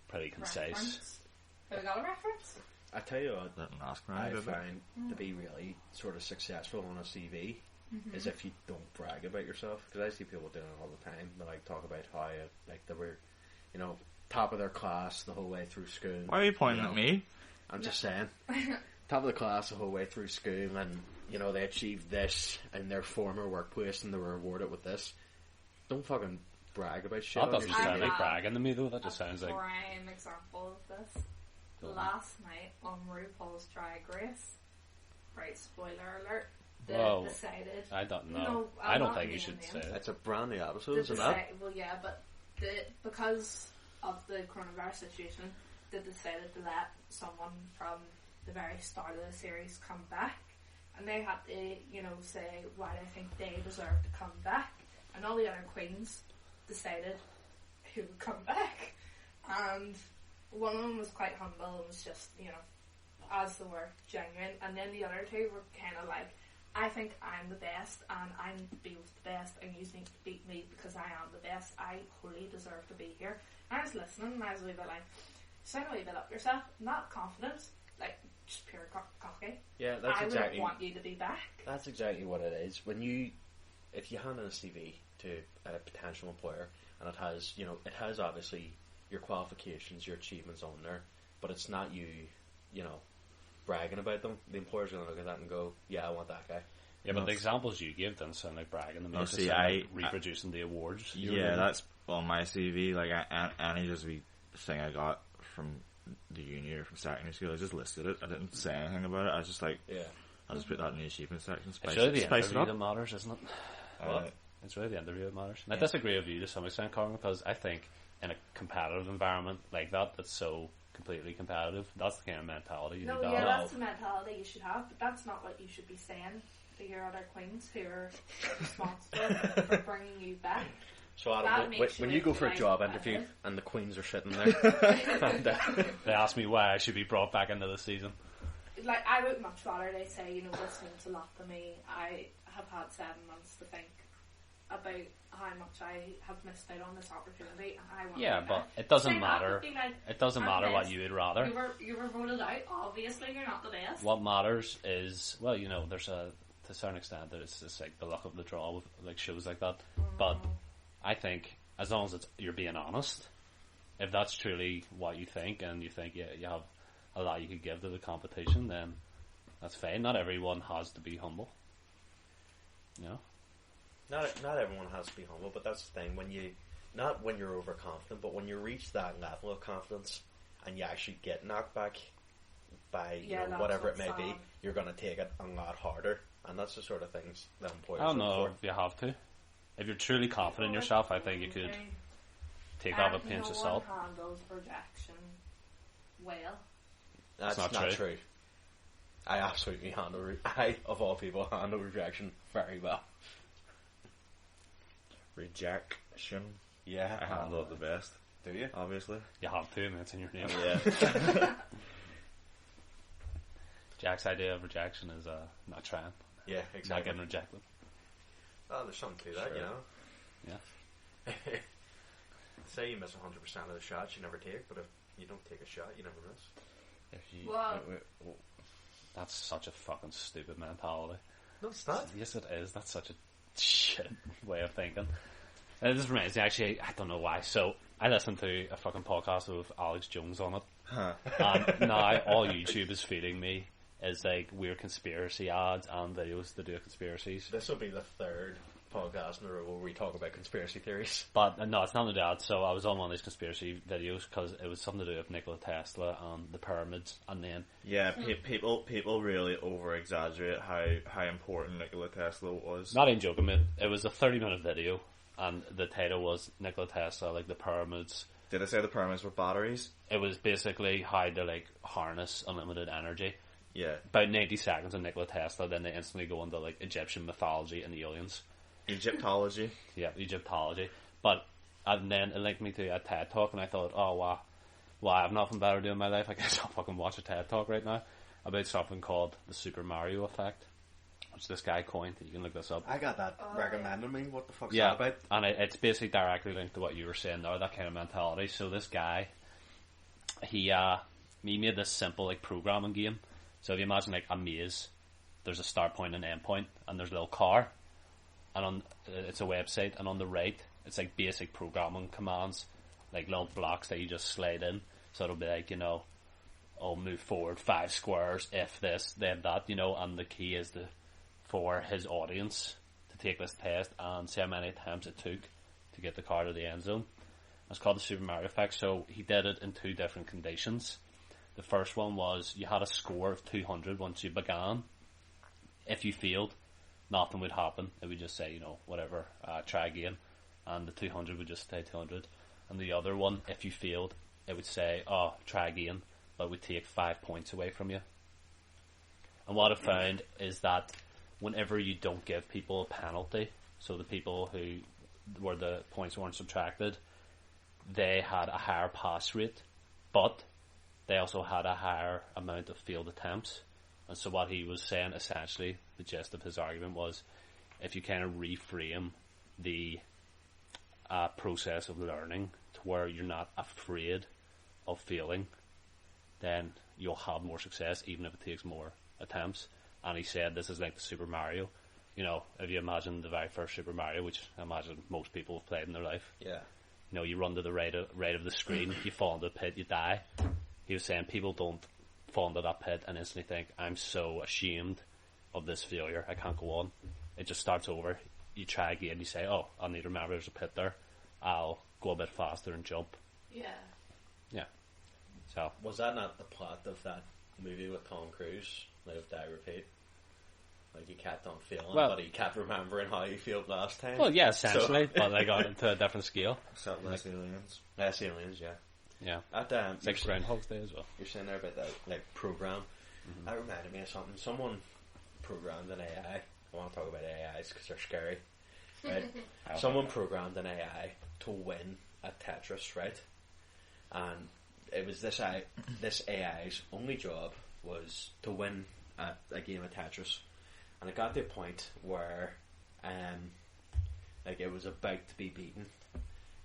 pretty concise. Reference. Have we got a reference? I tell you what, Didn't ask me. I did they? find to be really sort of successful on a CV is if you don't brag about yourself. Because I see people doing it all the time. They like talk about how like they were, top of their class the whole way through school. Why are you pointing at me? I'm just saying, top of the class the whole way through school, and they achieved this in their former workplace, and they were rewarded with this. Don't fucking brag about shit. That on doesn't your sound CV. like bragging to me, though. That just sounds like... prime example of this. Last night on RuPaul's Drag Race, right, spoiler alert, they Whoa. decided... I don't know. No, I I'm don't not think you naming should say names. it. It's a brand new episode, They isn't it? well, yeah, but because of the coronavirus situation, they decided to let someone from the very start of the series come back, and they had to, you know, say why they think they deserve to come back, and all the other queens decided who would come back, and one of them was quite humble and was just, you know, as they were, genuine, and then the other two were kind of like, I think I'm the best, and I'm be with the best, and you need to beat me because I am the best. I wholly deserve to be here. And I was listening, and I was a wee bit like, sound a wee bit up yourself, not confident, like just pure cocky. Yeah, that's I exactly. would want you to be back. That's exactly what it is. If you hand in a CV to a potential employer, and it has obviously your qualifications, your achievements on there, but it's not you bragging about them. The employer's going to look at that and go, yeah, I want that guy. Yeah, but the examples you give don't sound like bragging. They see, sound like reproducing the awards. Yeah, that's on my CV. Like, any just wee thing I got from the uni or from secondary school, I just listed it. I didn't say anything about it. I was just like, I'll just put that in the achievement section. It's really the interview that matters, isn't it? What? It's really the interview that matters. And I disagree with you to some extent, Colin, because I think in a competitive environment like that, that's so completely competitive, that's the kind of mentality you need to have. That's the mentality you should have, but that's not what you should be saying to your other queens who are responsible for bringing you back. So Adam, when you go for a job interview and the queens are sitting there and they ask me why I should be brought back into the season, like, I would much rather they say, you know, this means a lot to me. I have had 7 months to think about how much I have missed out on this opportunity, and I want but it doesn't matter. Like, it doesn't matter what you would rather. You were voted out. Obviously, you're not the best. What matters is, well, you know, there's to a certain extent that it's just like the luck of the draw with like shows like that. But I think as long as you're being honest, if that's truly what you think, and you think you have a lot you could give to the competition, then that's fine. Not everyone has to be humble. You know. Not everyone has to be humble, but that's the thing. Not when you're overconfident, but when you reach that level of confidence and you actually get knocked back by whatever it may be, you're going to take it a lot harder, and that's the sort of things that employers. I don't know if you have to. If you're truly confident in yourself, I think you could take off a pinch of salt. No one handles rejection well. That's not true. I absolutely of all people, handle rejection very well. Rejection. Yeah. I handle it the best. Do you? Obviously. You have to, and it's in your name. Yeah. Jack's idea of rejection is not trying. Yeah, exactly. Not getting rejected. Oh, there's something to that, you know. Yeah. Say you miss 100% of the shots you never take, but if you don't take a shot, you never miss. That's such a fucking stupid mentality. No, it's not. Yes, it is. That's such a shit way of thinking. And it just reminds me, actually, I don't know why. So, I listened to a fucking podcast with Alex Jones on it. And now all YouTube is feeding me is like weird conspiracy ads and videos to do conspiracies. This will be the third podcast in a row where we talk about conspiracy theories. But no, it's not the that. So I was on one of these conspiracy videos because it was something to do with Nikola Tesla and the pyramids, and then people really over exaggerate how important Nikola Tesla was. Not even joking, mate. It was a 30-minute video, and the title was Nikola Tesla, like the pyramids. Did I say the pyramids were batteries? It was basically how to like harness unlimited energy. Yeah. About 90 seconds on Nikola Tesla, then they instantly go into like Egyptian mythology and aliens. Egyptology. Yeah, Egyptology. But and then it linked me to a TED Talk, and I thought, oh wow, I have nothing better to do in my life. I guess I'll fucking watch a TED Talk right now about something called the Super Mario effect, which this guy coined. You can look this up. I got that recommended me. What the fuck's that about? And it's basically directly linked to what you were saying there, that kind of mentality. So this guy, he made this simple like programming game. So if you imagine like a maze, there's a start point and end point, and there's a little car, and it's a website, and on the right, it's like basic programming commands, like little blocks that you just slide in. So it'll be like, move forward 5 squares, if this, then that, and the key is for his audience to take this test and see how many attempts it took to get the car to the end zone. It's called the Super Mario effect. So he did it in 2 different conditions. The first one was you had a score of 200 once you began. If you failed, nothing would happen. It would just say, whatever, try again. And the 200 would just stay 200. and the other one, if you failed, it would say, "Oh, try again," but it would take 5 points away from you. And what I found is that whenever you don't give people a penalty, so the people who where the points weren't subtracted, they had a higher pass rate, but they also had a higher amount of failed attempts. And so what he was saying, essentially, the gist of his argument was, if you kind of reframe the process of learning to where you're not afraid of failing, then you'll have more success, even if it takes more attempts. And he said this is like the Super Mario. You know, if you imagine the very first Super Mario, which I imagine most people have played in their life. Yeah. You know, you run to the right of the screen, you fall into the pit, you die. He was saying people don't fall into that pit and instantly think, I'm so ashamed of this failure, I can't go on. It just starts over. You try again, you say, oh, I need to remember there's a pit there. I'll go a bit faster and jump. Yeah. Yeah. So Was that not the plot of that movie with Tom Cruise, Live, Die, Repeat? Like, he kept on failing, but he kept remembering how he failed last time. well, yeah, essentially, but they got into a different scale. Except less aliens. Less aliens, yeah. Yeah. At It's like Groundhog's Day as well. You're saying there about that like program. That reminded me of something. Someone programmed an AI. I want to talk about AIs because they're scary. Right? Someone programmed an AI to win at Tetris, right? And it was this AI's only job was to win at a game of Tetris. And it got to a point where, like, it was about to be beaten.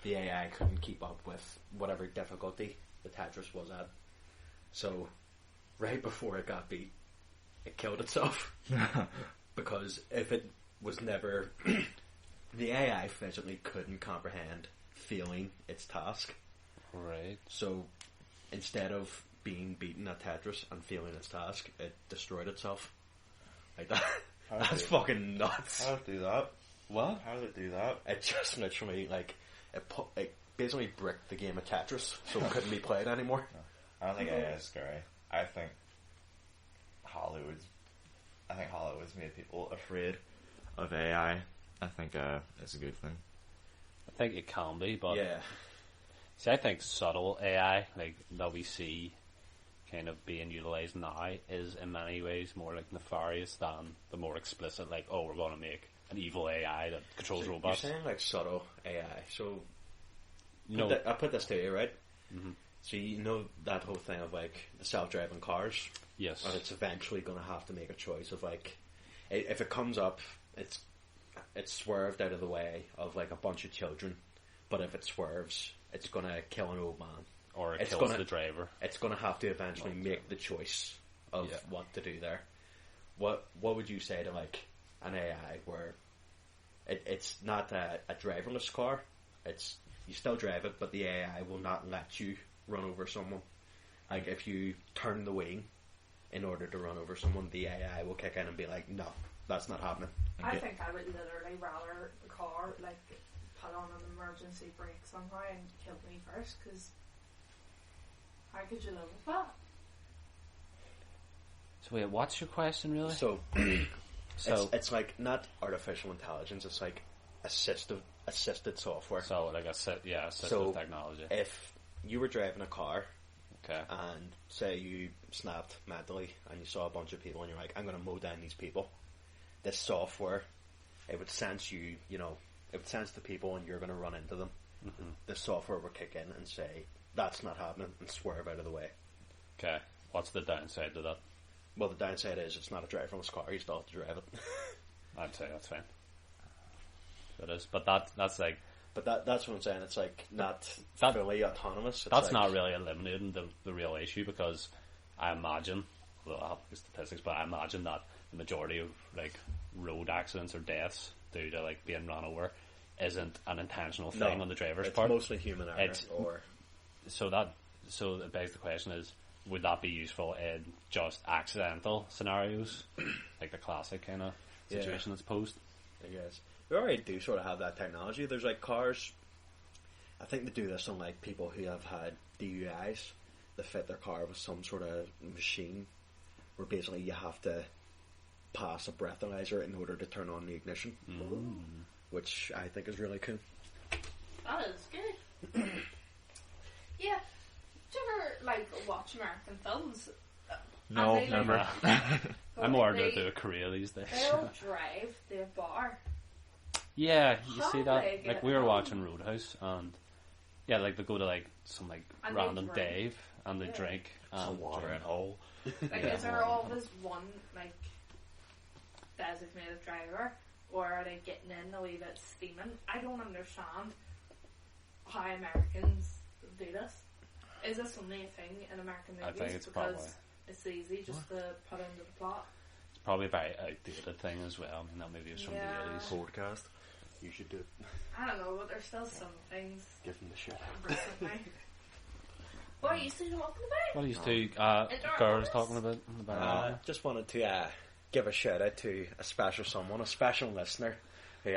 The AI couldn't keep up with whatever difficulty the Tetris was at. So, right before it got beat, it killed itself. Because if it was never... the AI physically couldn't comprehend failing its task. Right. So, instead of being beaten at Tetris and failing its task, it destroyed itself. Like that. That's fucking nuts. How did it do that? What? How did it do that? It just literally, like, it basically bricked the game of Tetris, so it couldn't be played anymore. I don't think AI is scary. I think Hollywood's made people afraid of AI. I think it's a good thing. I think it can be, but... Yeah. See, I think subtle AI, like, that we see kind of being utilised now, is in many ways more, like, nefarious than the more explicit, like, oh, we're going to make an evil AI that controls robots. You're saying, like, subtle AI, so... No. I put this to you, right? Mm-hmm. So you know that whole thing of, like, the self-driving cars? Yes. And it's eventually going to have to make a choice of, like, if it comes up, it's swerved out of the way of, like, a bunch of children, but if it swerves, it's going to kill an old man. Or it kills the driver. It's going to have to eventually make the choice of what to do there. What would you say to, like, an AI where it's not a driverless car, it's you still drive it, but the AI will not let you run over someone. Like, if you turn the wing in order to run over someone, the AI will kick in and be like, no, that's not happening. I think I would literally rather the car, like, put on an emergency brake somehow and kill me first, because how could you live with that? So wait, what's your question really? So, So it's like not artificial intelligence, it's like assisted software. So like assistive technology. If you were driving a car, Okay. and say you snapped mentally and you saw a bunch of people and you're like, I'm going to mow down these people, this software, it would sense it would sense the people and you're going to run into them. Mm-hmm. The software would kick in and say, that's not happening, and swerve out of the way. Okay. What's the downside to that? Well, the downside is it's not a driverless car, you still have to drive it. I'd say that's fine. So it is. But that's like... But that's what I'm saying, it's like not fully autonomous. It's that's like, not really eliminating the real issue, because I imagine, although I have the statistics, but I imagine that the majority of like road accidents or deaths due to like being run over isn't an intentional thing on the driver's part. It's mostly human error. So it begs the question is, would that be useful in just accidental scenarios? Like the classic kind of situation that's posed? I guess. We already do sort of have that technology. There's like cars, I think they do this on like people who have had DUIs. They fit their car with some sort of machine where basically you have to pass a breathalyzer in order to turn on the ignition. Which I think is really cool. That is good. watch American films. No, and they, like, never. I'm more they- into a career these days. They'll drive to a bar. Yeah, you How see do that? they get Like we were home? watching Roadhouse, and yeah, like they go to like some like And they random drink. Dave, and they Yeah. drink Some and water and all. Like, Yeah. is there always one, like, designated driver? Or are they getting in a wee bit steaming? I don't understand how Americans do this. Is this only a thing in American I movies? think it's because probably. it's easy just to put into the plot. It's probably a very outdated thing as well. I mean, that movie was from Yeah. the 80s. Podcast. You should do it. I don't know, but there's still some things Give them the shit. recently. What are you still talking about? What are these two Dark girls Horse? talking about in the background? Just wanted to give a shout out to a special someone, a special listener who,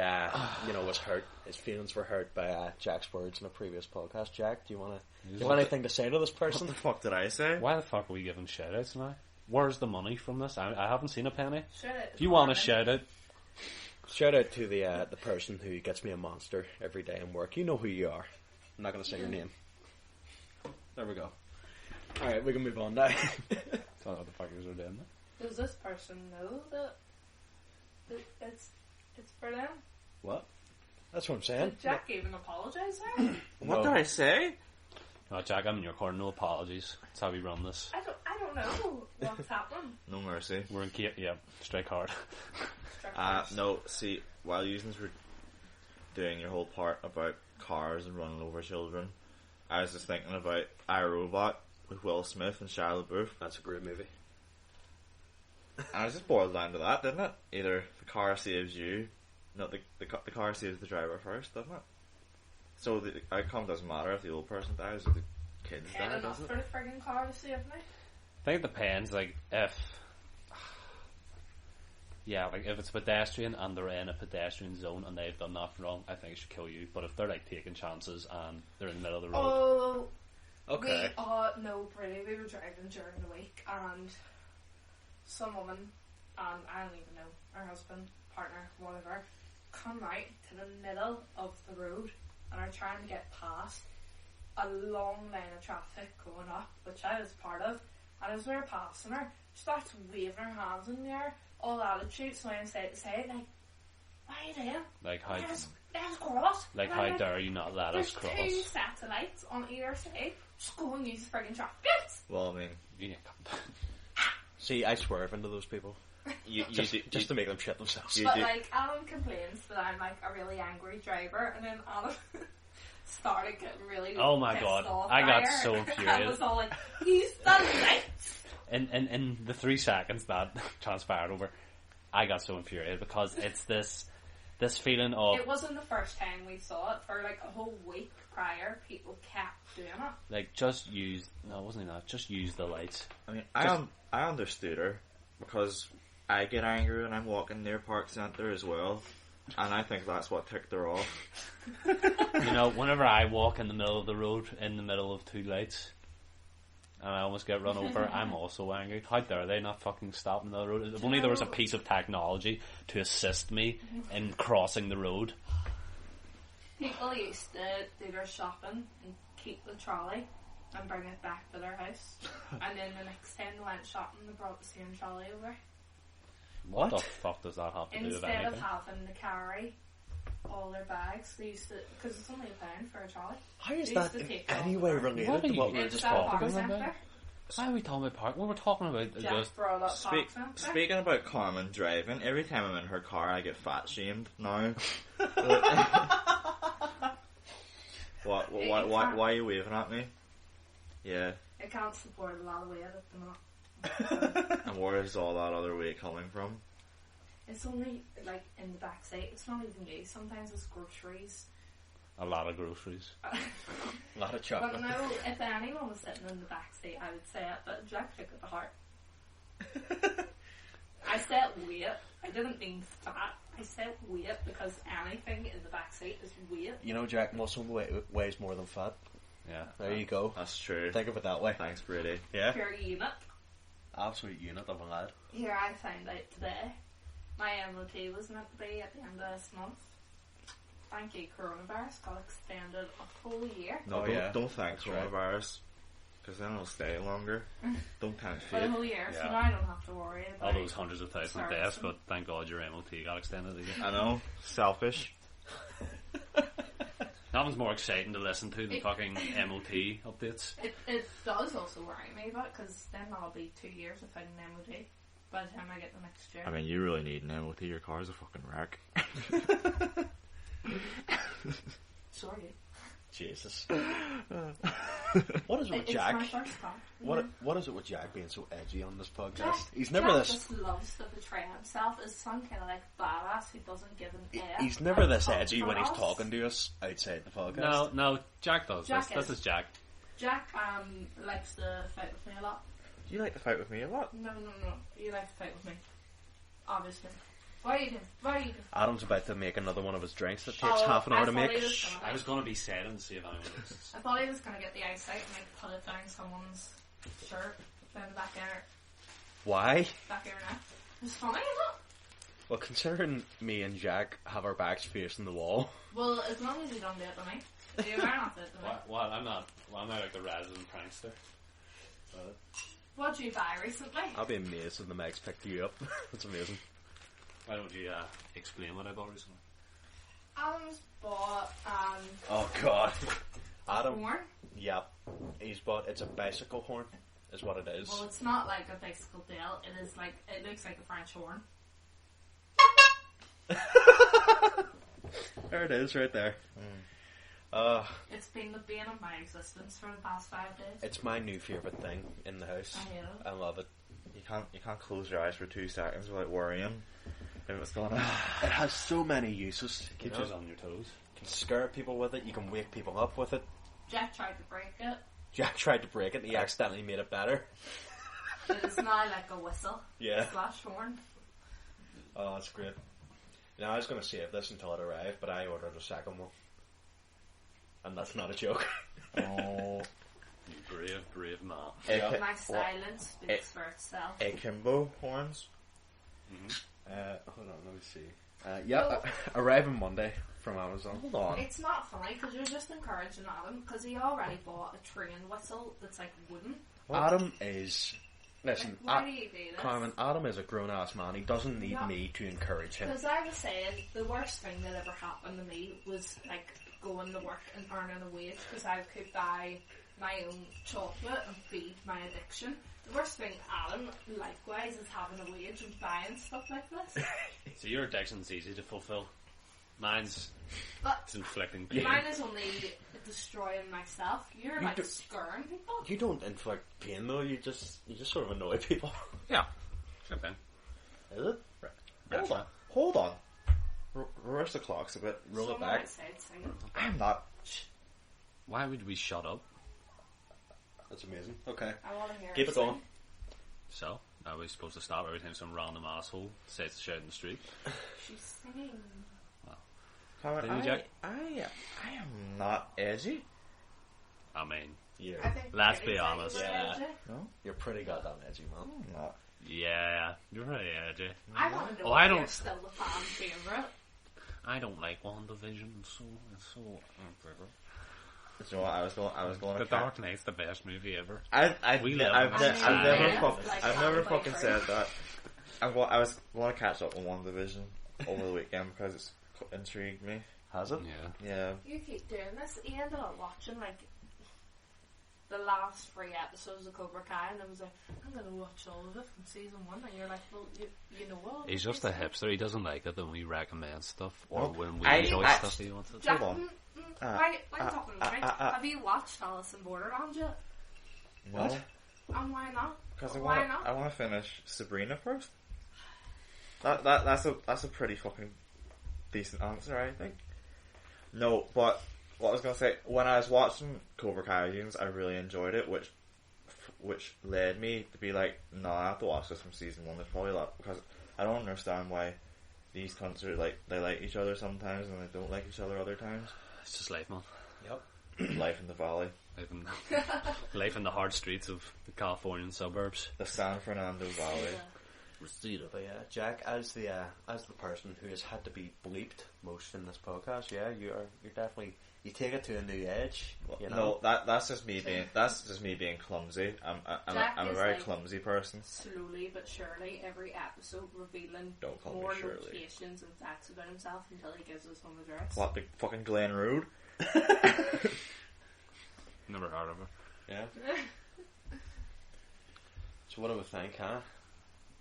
was hurt. His feelings were hurt by Jack's words in a previous podcast. Jack, do you want to? Do you have anything to say to this What person? the fuck did I say? Why the fuck are we giving shout outs now? Where's the money from this? I haven't seen a penny. Shout out If you want a to shout out, Shout out to the person who gets me a monster every day in work. You know who you are. I'm not going to say your name. There we go. All right, we can move on now. I don't know what the fuckers are doing. Does this person know that it's for them? What? That's what I'm saying. Did Jack even apologise there? What No. did I say? No, Jack, I'm in your corner. No apologies. That's how we run this. I don't know what's happening. No mercy. We're in strike hard. No, see, while you were doing your whole part about cars and running over children, I was just thinking about iRobot with Will Smith and Shia LaBeouf. That's a great movie. And it just boiled down to that, didn't it? Either the car saves you, no, the car saves the driver first, doesn't it? So the outcome doesn't matter if the old person dies or the kids Paid die, enough does for it? the friggin' car to save me. I think it depends. Like if it's a pedestrian and they're in a pedestrian zone and they've done nothing wrong, I think it should kill you. But if they're like taking chances and they're in the middle of the road, Oh, Okay. no, pretty. We were driving during the week and some woman, I don't even know, her husband, partner, whatever, come out to the middle of the road and are trying to get past a long line of traffic going up, which I was part of. And as we were passing her, she starts waving her hands in the air, all attitude, swaying side to side, like, what are you doing? like how Let's cross. like And how I'm dare you not let there's us cross? two sets of lights on either side. Just go and use the friggin' traffic lights. Well, I mean, You need to come down. See, I swerve into those people you just to make them shit themselves. You But do- like, Alan complains that I'm like a really angry driver, and then Alan started getting really Oh my pissed God, off I got by her. so I infuriated. was all like, use the lights. In the 3 seconds that transpired over, I got so infuriated because it's this feeling of It wasn't the first time we saw it. For like a whole week prior, people kept doing it. like it wasn't even that, just use the lights. I mean, I understood her because I get angry when I'm walking near Park Centre as well, and I think that's what ticked her off. You know, whenever I walk in the middle of the road, in the middle of 2 lights, and I almost get run over, I'm also angry. How dare they not fucking stop in the middle of the road? If only there was a piece of technology to assist me in crossing the road. People used to do their shopping and keep the trolley and bring it back to their house. And then the next time they went shopping, they brought the same trolley over. What the fuck does that have to do with Instead of anything? having to carry all their bags, they used to, because it's only £1 for a trolley. How is They that used to in take any all way the- related What to are what you- we were It's just that talking Park about? Centre. Why are we talking about park? We were talking about Jack just brought up Park Centre. Speaking about Carmen driving, every time I'm in her car, I get fat shamed now. What? Why are you waving at me? Yeah. It can't support a lot of weight at the moment. And where is all that other weight coming from? It's only like in the back seat. It's not even you. Sometimes it's groceries. a lot of groceries. A lot of But chocolate. no, if anyone was sitting in the back seat, I would say it. But Jack took it to heart. I said weight. I didn't mean fat. I said weight because anything in the back seat is weight. You know, Jack, muscle weighs more than fat. Yeah. There you go. That's true. Think of it that way. Thanks, Brady. Yeah. Per unit. Absolute unit of a lad. Here I found out today. My MOT was meant to be at the end of this month. Thank you, coronavirus got extended a full year. No, Oh, don't, yeah. don't thank That's right. coronavirus. Because then it'll stay longer. Don't tempt For the fate. whole year, so Yeah. now I don't have to worry about All those hundreds of thousands of deaths, servicing. but thank God your MOT got extended again. I know. Selfish. Nothing's more exciting to listen to than It- fucking MOT updates. It does also worry me, but because then that'll be 2 years without an MOT by the time I get the next year. I mean, you really need an MOT. Your car's a fucking wreck. Sorry. Jesus. What is it with It's Jack? my first car. What is it with Jack being so edgy on this podcast? Jack, He's never Jack this. just loves to portray himself as some kind of like badass who doesn't give an F. He's never this about edgy when he's us. talking to us outside the podcast. No, Jack does Jack this. This is. is Jack. Jack likes to fight with me a lot. You like to fight with me a lot. No. You like to fight with me. Obviously. Why are you doing? Adam's about to make another one of his drinks that takes Oh, half an hour to I thought make. he was gonna, I was going to be sad and see if anyone listens. I thought he was gonna get the eyesight and like put it down someone's shirt down the back there, Why? back of your neck. It's funny, isn't it? Well, considering me and Jack have our backs facing the wall, Well, as long as you don't do it to me. You are not do it to me. What? I'm not like the resident prankster. What did you buy recently? I'll be amazed if the Megs picked you up. That's amazing. Why don't you explain what I bought recently? Adam's bought Oh God, Adam. horn. Yep, he's bought. It's a bicycle horn, is what it is. Well, it's not like a bicycle tail. It is like it looks like a French horn. There it is, right there. It's been the bane of my existence for the past 5 days. It's my new favourite thing in the house. I hate it. I love it. You can't close your eyes for 2 seconds without worrying if it's going on. It has so many uses. You Keeps know? us on your toes. You can scare people with it. You can wake people up with it. Jack tried to break it. Jack tried to break it. He accidentally made it better. It is now like a whistle Yeah. slash horn. Oh, that's great. Now I was going to save this until it arrived, but I ordered a second one. And that's not a joke. Oh. You brave man. Yeah. My silence speaks for itself. Akimbo horns. Hold on, let me see. Arriving Monday from Amazon. Hold on. It's not funny because you're just encouraging Adam because he already bought a train whistle that's like wooden. Adam is... Listen, Like, why do you do this? Carmen, Adam is a grown-ass man. He doesn't need Yeah. me to encourage him. Because I was saying the worst thing that ever happened to me was like going to work and earning a wage because I could buy my own chocolate and feed my addiction. The worst thing, Adam, likewise, is having a wage and buying stuff like this. So your addiction's easy to fulfill. Mine's But it's inflicting pain. mine is only destroying myself. You're like do- scaring people. You don't inflict pain though. You just sort of annoy people. Yeah. Okay. Is it? Hold on. Hold on. Reverse the clocks a bit. Roll it Someone back. outside singing. I'm not. Why would we shut up? That's amazing. Okay. I want to hear Keep her it going. sing. So, are we supposed to stop every time some random asshole says to shout in the street? She's singing. Comment, Did you, Jack? I am not edgy. I mean, Yeah. I think Let's Kitty be sang honest. was Yeah. edgy. No, You're pretty goddamn edgy, man. I'm not. yeah, you're pretty edgy. I want to know Oh, I if you're don't- still the fan favourite. I don't like WandaVision, so it's so. You know what? I was going The to. Dark Knight's the best movie ever. I've We never live in society. fucking said that. I was going to catch up on WandaVision over the weekend because it's intrigued me. Has it? Yeah. Yeah. You keep doing this. You ended up watching like the last 3 episodes of Cobra Kai, and I was like, I'm going to watch all of it from season 1, and you're like, well, you know what? He's just a hipster. He doesn't like it when we recommend stuff or Well, when we I- enjoy I- stuff he wants to. Jack, Hold on. why are you talking about me? Have you watched Alice in Borderland yet? No. What? And why not? Because Why I not? want to finish Sabrina first. That's a pretty fucking decent answer, I think. No, but what I was gonna say, when I was watching Cobra Kai Legends, I really enjoyed it, which led me to be like, no, I have to watch this from season 1. There's probably a lot, because I don't understand why these cunts are like, they like each other sometimes and they don't like each other other times. It's just life, man. Yep. Life in the valley, Life in the hard streets of the Californian suburbs. the San Fernando Valley. proceed. But yeah, Jack, as the person who has had to be bleeped most in this podcast, yeah, you're definitely, you take it to a new edge. You know? No, that's just me being clumsy. I'm a very clumsy person. Slowly but surely, every episode revealing Don't call me more Shirley. locations and facts about himself until he gives us home address. What, the fucking Glen Road? Never heard of her. Yeah. So what do we think, huh?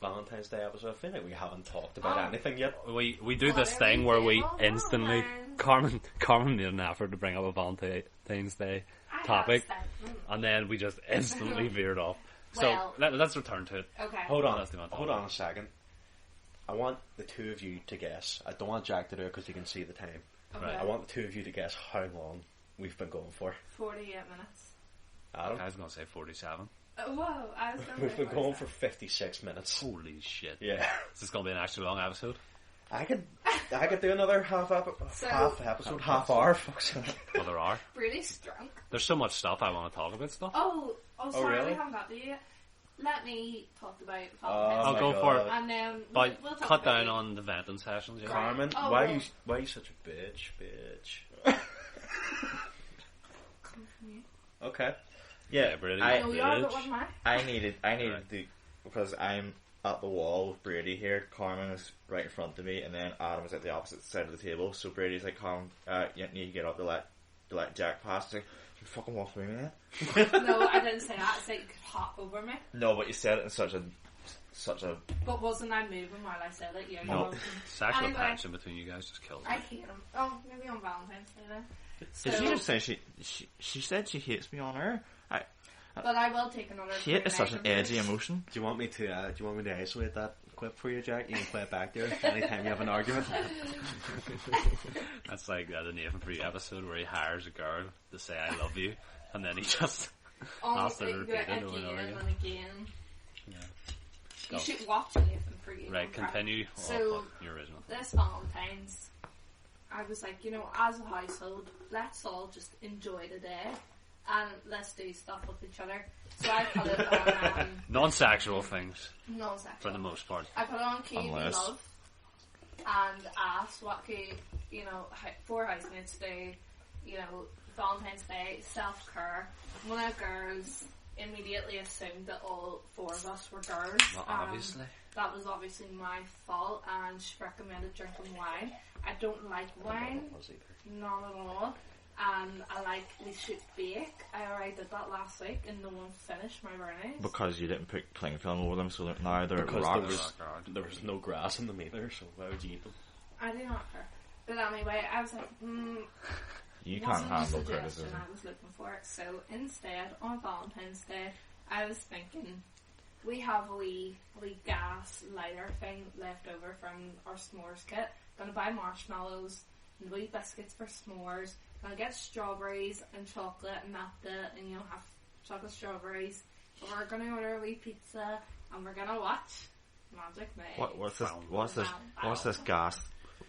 Valentine's Day episode. I feel like we haven't talked about anything yet. We do this thing where we instantly Carmen made an effort to bring up a Valentine's Day topic, and then we just instantly veered off. So let's return to it. Okay. Hold on a second. I want the two of you to guess. I don't want Jack to do it because he can see the time. Okay. Right. I want the two of you to guess how long we've been going for. 48 minutes. Adam? I was going to say 47. Whoa, I was going to We've been going for 56 minutes. Holy shit. Yeah. Is this going to be an extra long episode? I could do another half episode, half hour. Fuck's sake. Well, there are. Brady's drunk. There's so much stuff I want to talk about stuff. Oh, sorry, really? we haven't got to you yet. Let me talk about I'll Valentine's go Day. for it. And then But we'll talk cut about down you. on the venting sessions. Yeah. Carmen, Oh, why well. are you such a bitch? Come from you. Okay. Yeah, Brady. No, you are, but what am I? I needed to, because I'm at the wall with Brady here. Carmen is right in front of me, and then Adam is at the opposite side of the table. So Brady's like, "Carmen, you need to get up to let Jack pass." He's like, "You fucking walk through me, man." No, I didn't say that. I said you could hop over me. No, but you said it in such a. But wasn't I moving while I said it? Yeah, you No. wasn't. Sexual Anyway. tension between you guys just killed me. I hate him. Oh, maybe on Valentine's Day then. Did she just say she said she hates me on air? But I will take another. Hate is such an edgy emotion. Do you want me to isolate that clip for you, Jack? You can play it back there anytime you have an argument. That's like the Nathan Free episode where he hires a girl to say "I love you," and then he just has to repeat it over and over again again. and again. Yeah. You Go. should watch Nathan for you. Right, continue. So, Your original. this Valentine's, I was like, as a household, let's all just enjoy the day and let's do stuff with each other. So I put it on Non-sexual things, non-sexual. for the most part. I put it on Key Unless- Love and asked what could, four housemates do, Valentine's Day, self-care. One of the girls immediately assumed that all four of us were girls. Well, obviously. That was obviously my fault, and she recommended drinking wine. I don't like wine, not at all. And I like we should bake. I already did that last week, and no one finished my brownies. Because you didn't put cling film over them, so now they're Because rocks. there was no grass in them either, so why would you eat them? I do not care. But anyway, I was like, You can't wasn't the handle suggestion criticism. I was looking for. So instead, on Valentine's Day, I was thinking we have a wee gas lighter thing left over from our s'mores kit. Gonna buy marshmallows and wee biscuits for s'mores. Gonna get strawberries and chocolate and that's it, and have chocolate strawberries. We're gonna order a wee pizza and we're gonna watch Magic May. What's this gas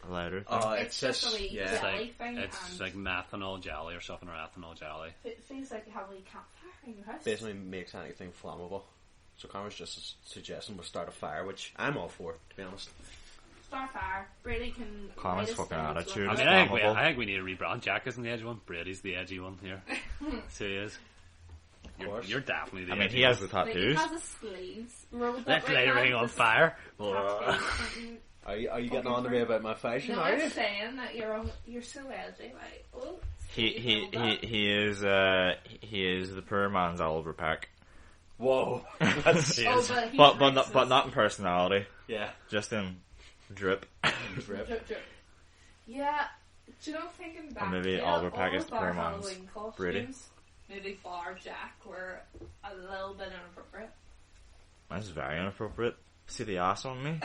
lighter? It's just a wee It's jelly thing. it's like methanol jelly or something, or ethanol jelly. It feels like you have a wee campfire in your house. Basically makes anything flammable. So Carmen's just suggesting we'll start a fire, which I'm all for, to be honest. Starfire. Brady can. Carmen's write us fucking down. attitude. I It's mean, flammable. I think we need to rebrand. Jack isn't the edgy one. Brady's the edgy one here. So he is. You're definitely the I mean, edgy he has one. the Like, he tattoos. has his sleeves rolled up. Let's right light a now ring with on his fire. tattoos. Are you getting on to me about my fashion, No, are I'm you? saying that you're so edgy. Like, oh, He is the poor man's Oliver Peck. Whoa. He Oh, is. but he's But not in personality, Yeah. just in drip. Rip. Drip. Yeah, do you know, thinking back, maybe to Oliver it, Peck all is of the our poor man's Halloween costumes, Brady. maybe bar Jack, were a little bit inappropriate. That's very inappropriate. See the ass on me?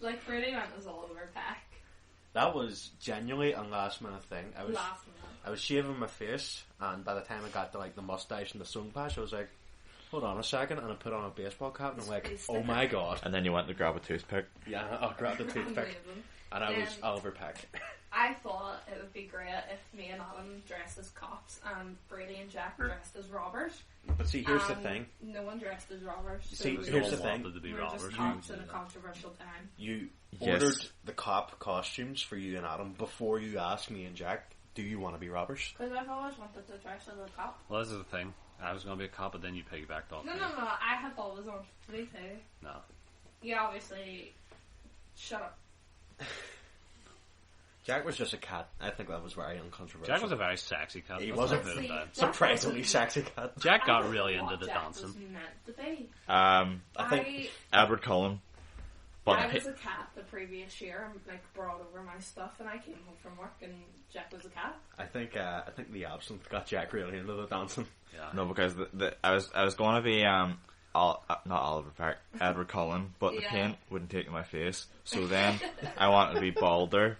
like Brady went as Oliver Peck. That was genuinely a last minute thing. I was Last minute. I was shaving my face, and by the time I got to the mustache and the sun patch, I was like, hold on a second, and I put on a baseball cap, and I'm like, oh my god. And then you went to grab a toothpick. Yeah, I grabbed the toothpick. Amazing. And I was Then- Oliver Peck. I thought it would be great if me and Adam dressed as cops and Brady and Jack dressed as robbers. But see, here's the thing. No one dressed as robbers. See, so here's all the thing. wanted to be we're robbers. just cops in a controversial time. You Yes. ordered the cop costumes for you and Adam before you asked me and Jack, do you want to be robbers? Because I've always wanted to dress as a cop. Well, this is the thing. I was going to be a cop, but then you piggybacked off No, me. no, no. I have always wanted to be too. No. You obviously... Shut up. Jack was just a cat. I think that was very uncontroversial. Jack was a very sexy cat. He That's was a not good about it. surprisingly sexy cat. Jack got I really don't know into the what Jack dancing. was meant to be. I think Edward Cullen. But I was a cat the previous year and like brought over my stuff, and I came home from work and Jack was a cat. I think the absinthe got Jack really into the dancing. Yeah. no, because I was going to be not Oliver Park, Edward Cullen, but the Yeah. paint wouldn't take my face. So then I wanted to be Balder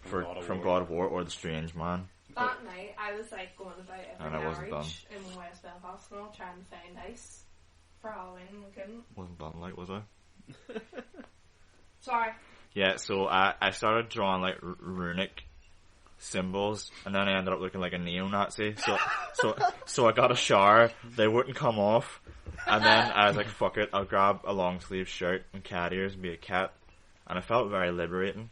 from God of War or the Strange Man. That night, I was like going about every And I wasn't garage in West Belfast and all trying to find ice for Halloween and I couldn't. Wasn't done like, was I? Sorry. Yeah, so I started drawing like runic symbols, and then I ended up looking like a neo-Nazi. So I got a shower. They wouldn't come off, and then I was like, "Fuck it, I'll grab a long sleeve shirt and cat ears and be a cat." And I felt very liberating.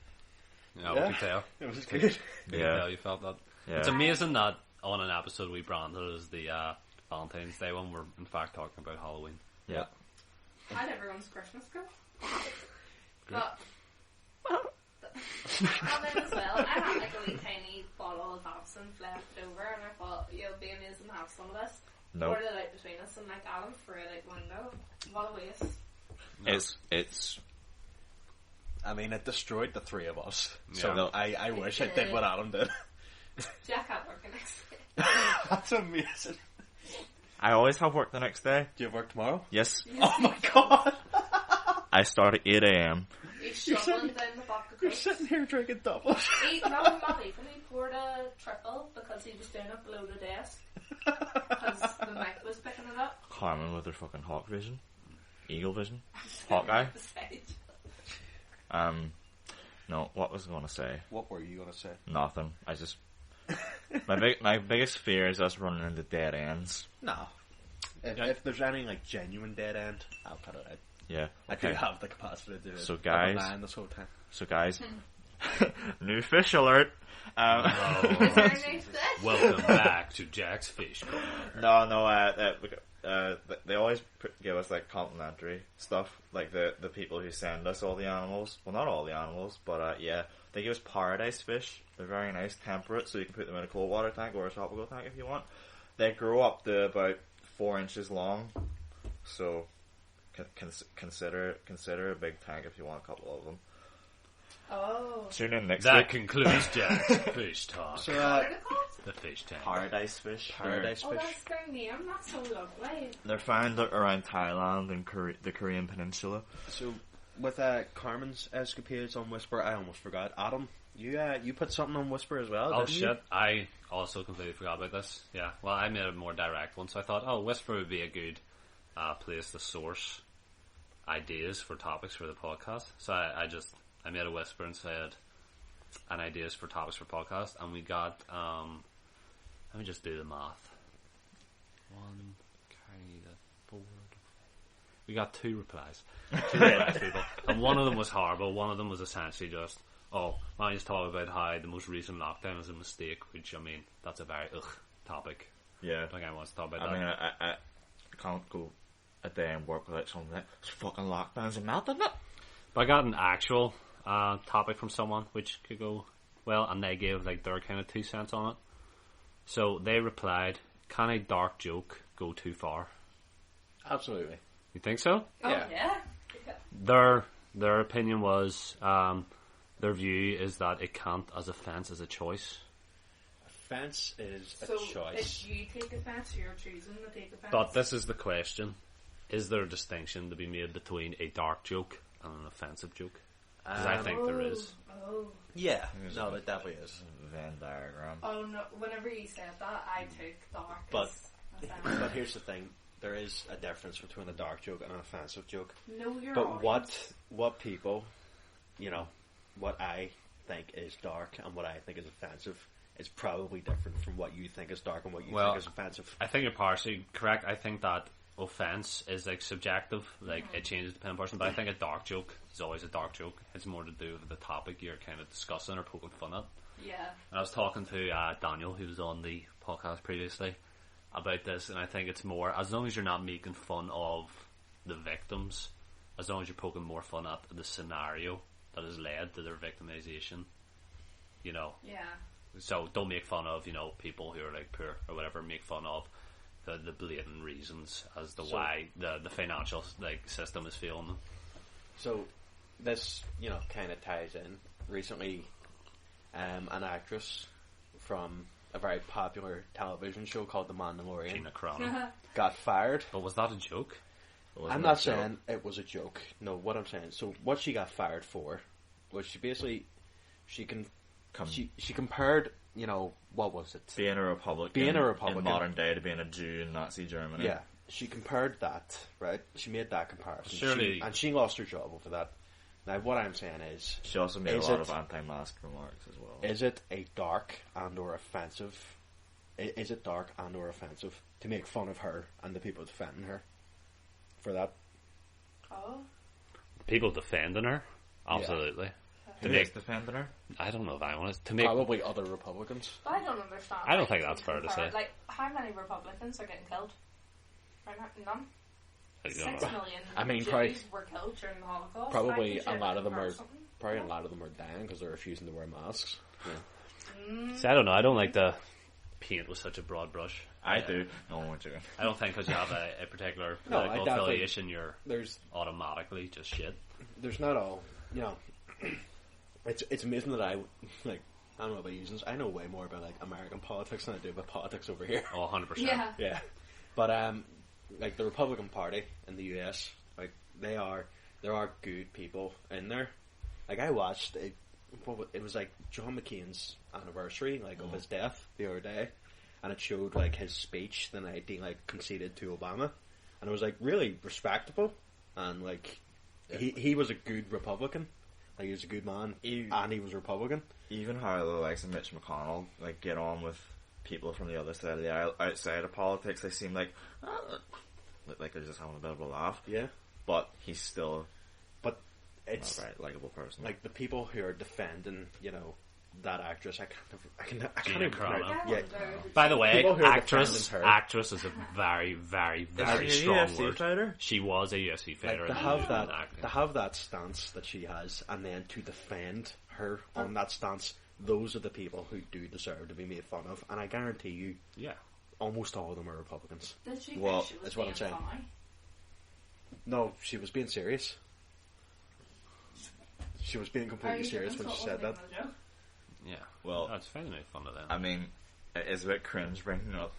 Yeah, we can tell. It was We good. can Yeah. tell you felt that. Yeah. It's amazing that on an episode we branded as the Valentine's Day one, we're in fact talking about Halloween. Yeah. I had everyone's Christmas go. But and then as well, I had like a wee tiny bottle of absinthe left over, and I thought it'll be amazing to have some of this. No, Poured it out between us, and like Adam threw it out the window. What a waste! it's I mean, it destroyed the three of us. Yeah. So no, I wish I did what Adam did. Jack had work the next day. That's amazing. I always have work the next day. Do you have work tomorrow? Yes, Oh my god! I start at 8 a.m. He's shoveling down the bucket of You're Cokes. sitting here drinking doubles. Not even. He poured a triple because he was doing it below the desk because the mic was picking it up. Carmen with her fucking hawk vision, eagle vision, Hawkeye. No, what was I going to say? What were you going to say? Nothing. I just my biggest fear is us running into dead ends. No. If there's any like genuine dead end, I'll cut it out. Yeah. I do Okay. have the capacity to do it. So I've guys- been lying this whole time. So guys, new fish alert. Is there a new fish? Welcome back to Jack's Fish Corner. No. They always give us like complimentary stuff. Like the people who send us all the animals. Well, not all the animals, but yeah, they give us paradise fish. They're very nice, temperate, so you can put them in a cold water tank or a tropical tank if you want. They grow up to about 4 inches long, so consider a big tank if you want a couple of them. Oh. Tune in next That week. concludes Jack's Fish Talk. So, What are they called? The fish tank. Paradise fish. paradise Oh, fish. that's their name. That's so lovely. They're found around Thailand and the Korean Peninsula. So, with Carmen's escapades on Whisper, I almost forgot. Adam, you put something on Whisper as well, Oh didn't you? shit, I also completely forgot about this. Yeah, well, I made a more direct one, so I thought, Whisper would be a good place to source ideas for topics for the podcast. So I made a Whisper and said, and ideas for topics for podcast, and we got, let me just do the math. 1, carry the forward. We got 2 replies. 2 replies, people. And one of them was horrible. One of them was essentially just, man, just talk about how the most recent lockdown is a mistake, which, I mean, that's a very topic. Yeah. I don't think I want to talk about I that. mean, I can't go a day and work without something like, it's fucking lockdowns and melting it. But I got an actual topic from someone, which could go well, and they gave like their kind of 2 cents on it. So they replied, can a dark joke go too far? Absolutely. You think so? Oh, Yeah. yeah. Their opinion was, their view is that it can't as offence as a choice. Offence is a So choice. if you take offence, you're choosing to take offence. But this is the question. Is there a distinction to be made between a dark joke and an offensive joke? Because I think there is. Oh. Yeah, no, there definitely is. Venn diagram. Oh no! Whenever you said that, I took dark. But- as offensive. But here's the thing: there is a difference between a dark joke and an offensive joke. No, you're But right. what people, what I think is dark and what I think is offensive is probably different from what you think is dark and what you think is offensive. I think you're partially correct. I think that offense is like subjective, like it changes depending on person. But I think a dark joke is always a dark joke. It's more to do with the topic you're kind of discussing or poking fun at. Yeah. And I was talking to Daniel, who was on the podcast previously, about this, and I think it's more as long as you're not making fun of the victims, as long as you're poking more fun at the scenario that has led to their victimization, you know. Yeah. So don't make fun of, you know, people who are like poor or whatever. Make fun of the blatant reasons as to why the financial like system is failing them. So this, you know, kind of ties in. Recently, an actress from a very popular television show called The Mandalorian, Gina Carano, got fired. But was that a joke? I'm not saying it was a joke. No, what I'm saying. So what she got fired for was she compared, you know, what was it? Being a Republican in modern day to being a Jew in Nazi Germany. Yeah, she compared that, right? She made that comparison. Surely. And she lost her job over that. Now, what I'm saying is... She also made a lot of anti-mask remarks as well. Is it a dark and or offensive... Is it dark and or offensive to make fun of her and the people defending her for that? Oh. People defending her? Absolutely. Yeah. Who is defending her? I don't know if I want to make... Probably other Republicans. But I don't understand. I don't think that's fair to say. Like, how many Republicans are getting killed? Right now? None. 6 million Jews were killed during the Holocaust. Probably a lot of them are dying because they're refusing to wear masks. Yeah. See, I don't know. I don't like the paint with such a broad brush. I do. No, I'm joking. I don't think because you have a particular political affiliation, you're automatically just shit. There's not all, you know. It's amazing that I don't know about using. I know way more about like American politics than I do about politics over here. Oh, 100%. Yeah. But like the Republican Party in the US, like there are good people in there. Like I watched it was like John McCain's anniversary, like of his death the other day, and it showed like his speech the night he like conceded to Obama, and it was like really respectable, and like he was a good Republican. Like he was a good man, and he was Republican. Even how the likes of Mitch McConnell like get on with people from the other side of the aisle, outside of politics, they seem like they're just having a bit of a laugh. Yeah, but he's still, it's a very likable person. Like the people who are defending, you know, that actress, I can't Gina even Carano. Yeah. By the way, actress is a very, very, very strong word. Fighter? She was a UFC fighter. Like to have that stance that she has, and then to defend her on that stance, those are the people who do deserve to be made fun of, and I guarantee you, almost all of them are Republicans. Did she well, think she was that's what I'm saying. Funny? No, she was being serious. She was being completely serious when she said that. Yeah, well, that's fine to make fun of them. I mean, it's a bit cringe bringing up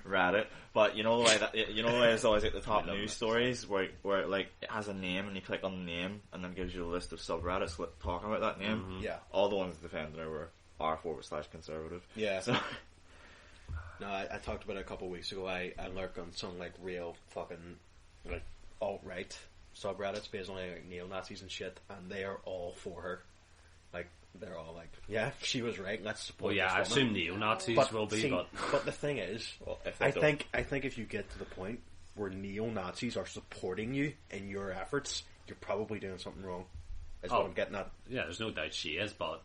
Reddit, but you know the way it's always like the top news stories where like it has a name and you click on the name and then it gives you a list of subreddits talking about that name. Mm-hmm. Yeah, all the ones defending her were r/conservative. Yeah. So. No, I talked about it a couple of weeks ago. I lurked on some like real fucking like alt-right subreddits based on like neo-Nazis and shit, and they are all for her. Like they're all like, yeah, she was right. Let's support. Well, yeah, I assume neo-Nazis will be, but the thing is, I think if you get to the point where neo-Nazis are supporting you in your efforts, you're probably doing something wrong. Is what I'm getting at. Yeah, there's no doubt she is, but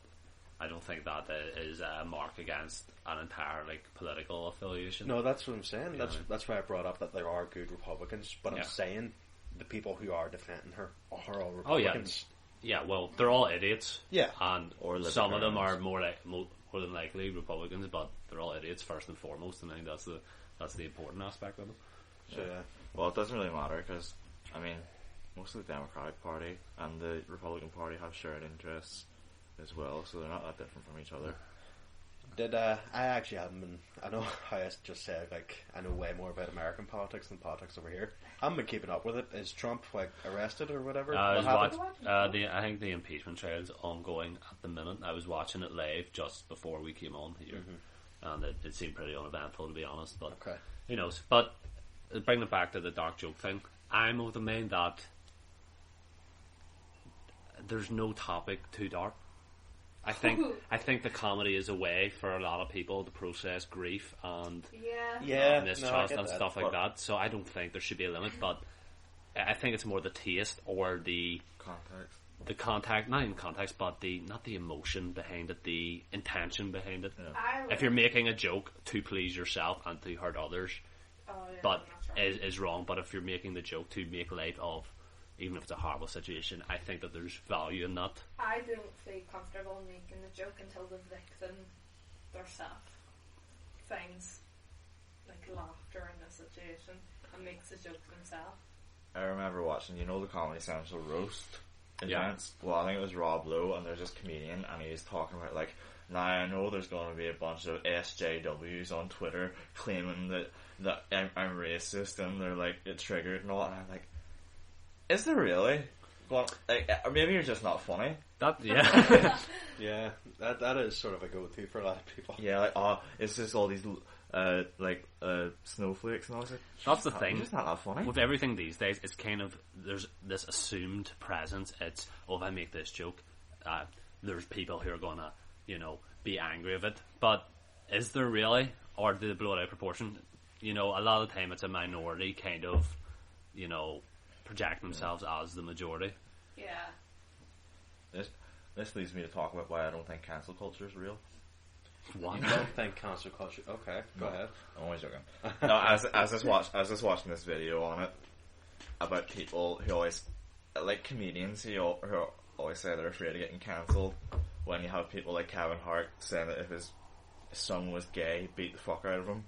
I don't think that is a mark against an entire like political affiliation. No, that's what I'm saying. That's why I brought up that there are good Republicans, but I'm saying the people who are defending her are all Republicans. Yeah, well, they're all idiots. Yeah, and some of them are more than likely Republicans, but they're all idiots first and foremost, and I think that's the important aspect of it. So, well, it doesn't really matter because I mean, most of the Democratic Party and the Republican Party have shared interests as well, so they're not that different from each other. I actually haven't been. I know how I just said like I know way more about American politics than politics over here. I haven't been keeping up with it. Is Trump like arrested or whatever? I think the impeachment trial is ongoing at the minute. I was watching it live just before we came on here, and it seemed pretty uneventful to be honest. But who knows? But bringing it back to the dark joke thing, I'm of the mind that there's no topic too dark. I think the comedy is a way for a lot of people to process grief and mistrust and stuff like that. So I don't think there should be a limit, but I think it's more the taste or the Context. the contact, not even context, but not the emotion behind it, the intention behind it. Yeah. If you're making a joke to please yourself and to hurt others, but is wrong. But if you're making the joke to make light of, even if it's a horrible situation, I think that there's value in that. I don't feel comfortable making the joke until the victim themselves finds like laughter in the situation and makes the joke themselves. I remember watching, the Comedy Central roast events. Yeah. Well, I think it was Rob Lowe, and there's this comedian, and he was talking about like, now I know there's going to be a bunch of SJWs on Twitter claiming that I'm racist, and they're like, it triggered and all, and I'm like, is there really? Well, like, or maybe you're just not funny. Yeah, that is sort of a go-to for a lot of people. Yeah, like, it's just all these snowflakes and all that. That's the thing. It's just not that funny. With everything these days, it's kind of, there's this assumed presence. It's, if I make this joke, there's people who are gonna, be angry of it. But is there really? Or do they blow it out of proportion? A lot of the time it's a minority kind of, project themselves as the majority. Yeah. This leads me to talk about why I don't think cancel culture is real. What? You don't think cancel culture? Okay, go ahead. I'm always joking. No, as I was watching this video on it about people who always, like comedians who always say they're afraid of getting cancelled. When you have people like Kevin Hart saying that if his son was gay, he'd beat the fuck out of him,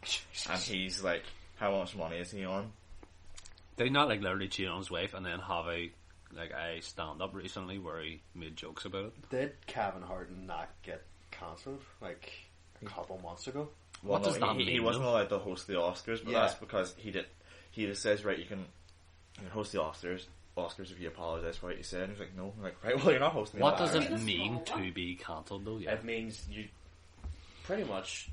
and he's like, how much money is he on? Did he not literally cheat on his wife and then have a stand up recently where he made jokes about it? Did Kevin Hart not get cancelled like a couple months ago? What does that mean? He wasn't allowed to host the Oscars, but that's because he just says, right, you can host the Oscars if you apologise for what you said. And he's like, no. I'm like, right, well, you're not hosting the What Oscars. does it mean to be cancelled though? Yeah. It means you pretty much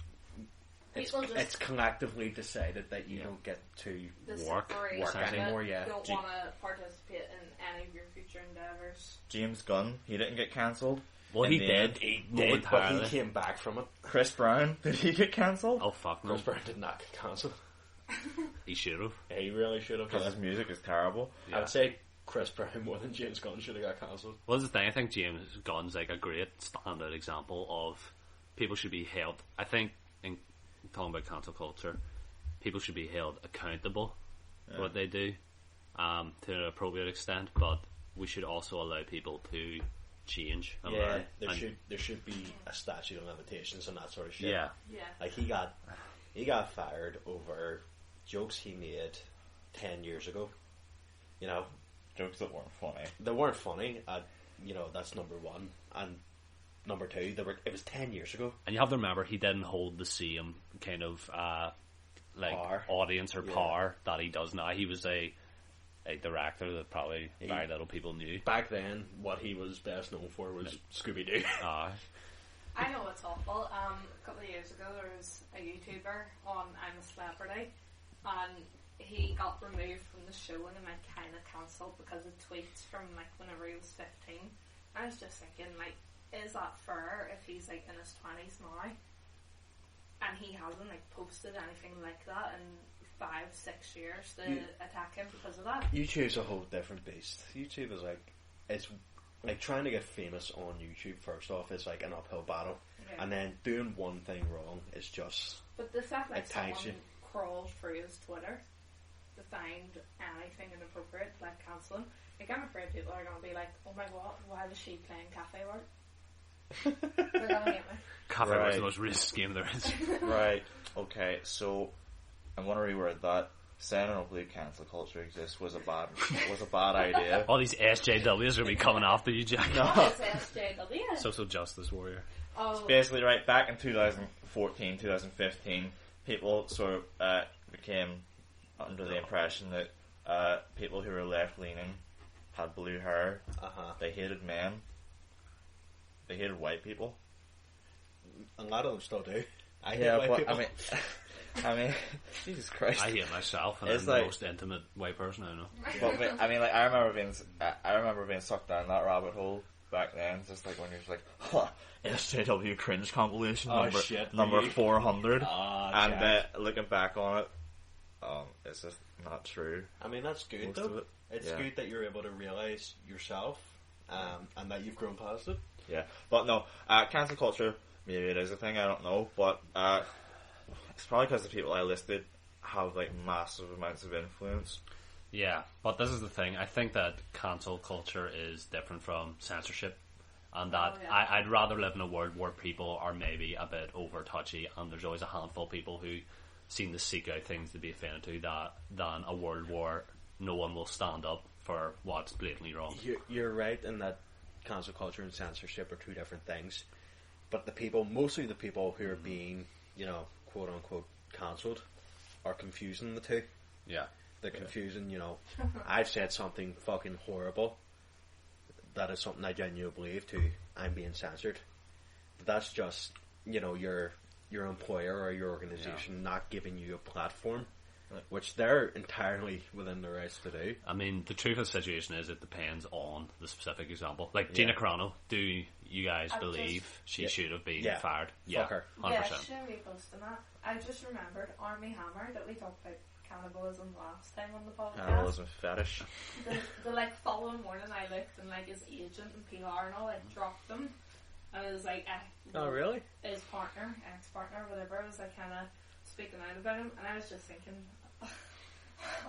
it's collectively decided that you don't get to work anymore. Yeah, don't want to participate in any of your future endeavours. James Gunn, he didn't get cancelled. Well, he did, but he came back from it. Chris Brown, did he get cancelled? Oh fuck no. Chris Brown did not get cancelled. He should have. He really should have. Because his music is terrible. Yeah. I'd say Chris Brown more than James Gunn should have got cancelled. Well, that's the thing. I think James Gunn's like a great standout example of people should be held. I think in talking about cancel culture, people should be held accountable for what they do to an appropriate extent, but we should also allow people to change and learn. There should be a statute of limitations and that sort of shit. Yeah. Like he got fired over jokes he made 10 years ago. Jokes that weren't funny. They weren't funny. That's number one. And number two, it was 10 years ago. And you have to remember, he didn't hold the same kind of power. Audience or power that he does now. He was a director that probably very little people knew. Back then, what he was best known for was Scooby-Doo. I know it's awful. A couple of years ago, there was a YouTuber on I'm a Celebrity, and he got removed from the show and then kind of cancelled because of tweets from whenever he was 15. I was just thinking, is that fair if he's in his 20s now and he hasn't posted anything like that in 5-6 years to attack him because of that? YouTube's a whole different beast. YouTube is it's trying to get famous on YouTube. First off, is an uphill battle, and then doing one thing wrong is just. But the fact someone crawls through his Twitter to find anything inappropriate, cancel him. I'm afraid people are going to be like, oh my god, why was she playing Cafe World? They're going to hate me. Cafe World's the most racist game there is. Right, okay, so I'm going to reword that. Saying I don't believe cancel culture exists was a bad idea. All these SJWs are going to be coming after you, Jack. No. What is SJW? Social Justice Warrior. Oh. It's basically, right, back in 2014, 2015, people sort of became under the impression that people who were left-leaning had blue hair. They hated men. They hated white people. A lot of them still do. I hate yeah, white but people. I mean, I mean, Jesus Christ. I hate myself, and It's I'm the like- most intimate white person I know. But I mean, like, I remember being sucked down that rabbit hole back then. Just like when you're just like, huh, SJW cringe compilation Oh, shit, number really? 400, Ah, and Jack. looking back on it, it's just not true. I mean, that's good Most though. of it. It's Yeah. good that you're able to realise yourself, and that you've grown past it. Yeah, but no, cancel culture. Maybe it is a thing. I don't know, but it's probably because the people I listed have like massive amounts of influence. Yeah, but this is the thing. I think that cancel culture is different from censorship, and that Oh, yeah. I'd rather live in a world where people are maybe a bit over touchy, and there's always a handful of people who seem to seek out things to be offended to, than a world where no one will stand up for what's blatantly wrong. You're right in that cancel culture and censorship are two different things. But mostly the people who are being, quote unquote, cancelled, are confusing the two. Yeah. They're confusing, I've said something fucking horrible. That is something I genuinely believe to. I'm being censored. But that's just, your employer or your organisation not giving you a platform, which they're entirely within their rights to do. I mean, the truth of the situation is it depends on the specific example. Like Gina Yeah. Carano, do you guys I believe just- she Yeah. should have been Yeah. fired? Fuck her. 100%. Yeah, should we post on that? I just remembered Army Hammer that we talked about cannibalism last time on the podcast. Cannibalism fetish. The like following morning I looked and like his agent and PR and all like dropped him. And it was like Oh, really? his partner, ex-partner, whatever, was like kind of speaking out about him, and I was just thinking,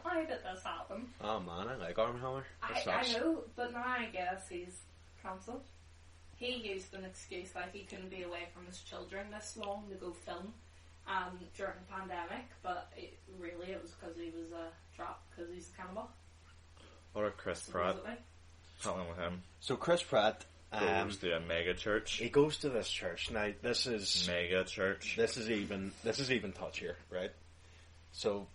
why did this happen? Oh man, I like Arm Hammer. That I sucks. know, but now I guess he's cancelled. He used an excuse like he couldn't be away from his children this long to go film during the pandemic, but it was because he was trapped because he's a cannibal. What about Chris Pratt? Supposedly. Something with him. So Chris Pratt, Goes to a mega church. he goes to this church. Now this is Mega church. this is even touchier, right? So,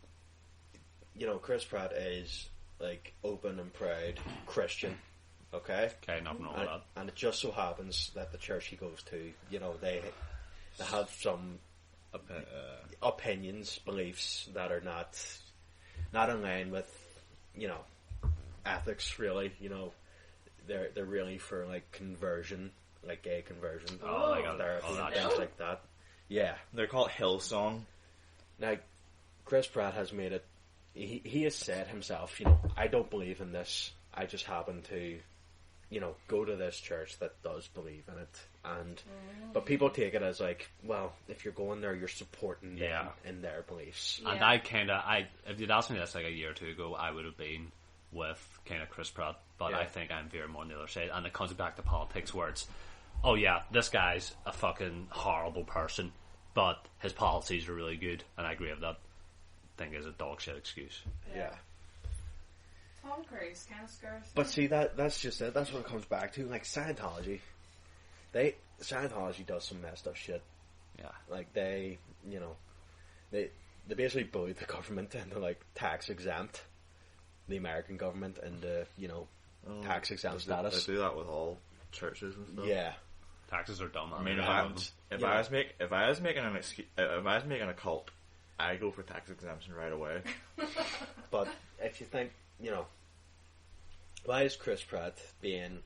Chris Pratt is like open and proud Christian, okay? Okay, nothing wrong with that. And it just so happens that the church he goes to, they have some opinions, beliefs that are not in line with, ethics. Really, they're really for like conversion, like gay conversion, Oh, like therapy, all that and things shit. like that. Yeah. They're called Hillsong. Now, Chris Pratt has made it. He has said himself, I don't believe in this. I just happen to, go to this church that does believe in it. And but people take it as like, well, if you're going there, you're supporting them Yeah. in their beliefs. Yeah. And if you'd asked me this like a year or two ago, I would have been with kind of Chris Pratt, but Yeah. I think I'm very more on the other side. And it comes back to politics, where it's, oh yeah, this guy's a fucking horrible person, but his policies are really good, and I agree with that. I think is a dog shit excuse. Yeah. Tom Cruise kind of scares me. But see, that's just it. That's what it comes back to. Like Scientology, Scientology does some messed up shit. Yeah. Like they basically bullied the government into like tax exempt, the American government into tax exempt status. They do that with all churches and stuff. Yeah, Taxes are dumb. I mean, I love them. if I was making a cult, I go for tax exemption right away. but if you think, why is Chris Pratt being?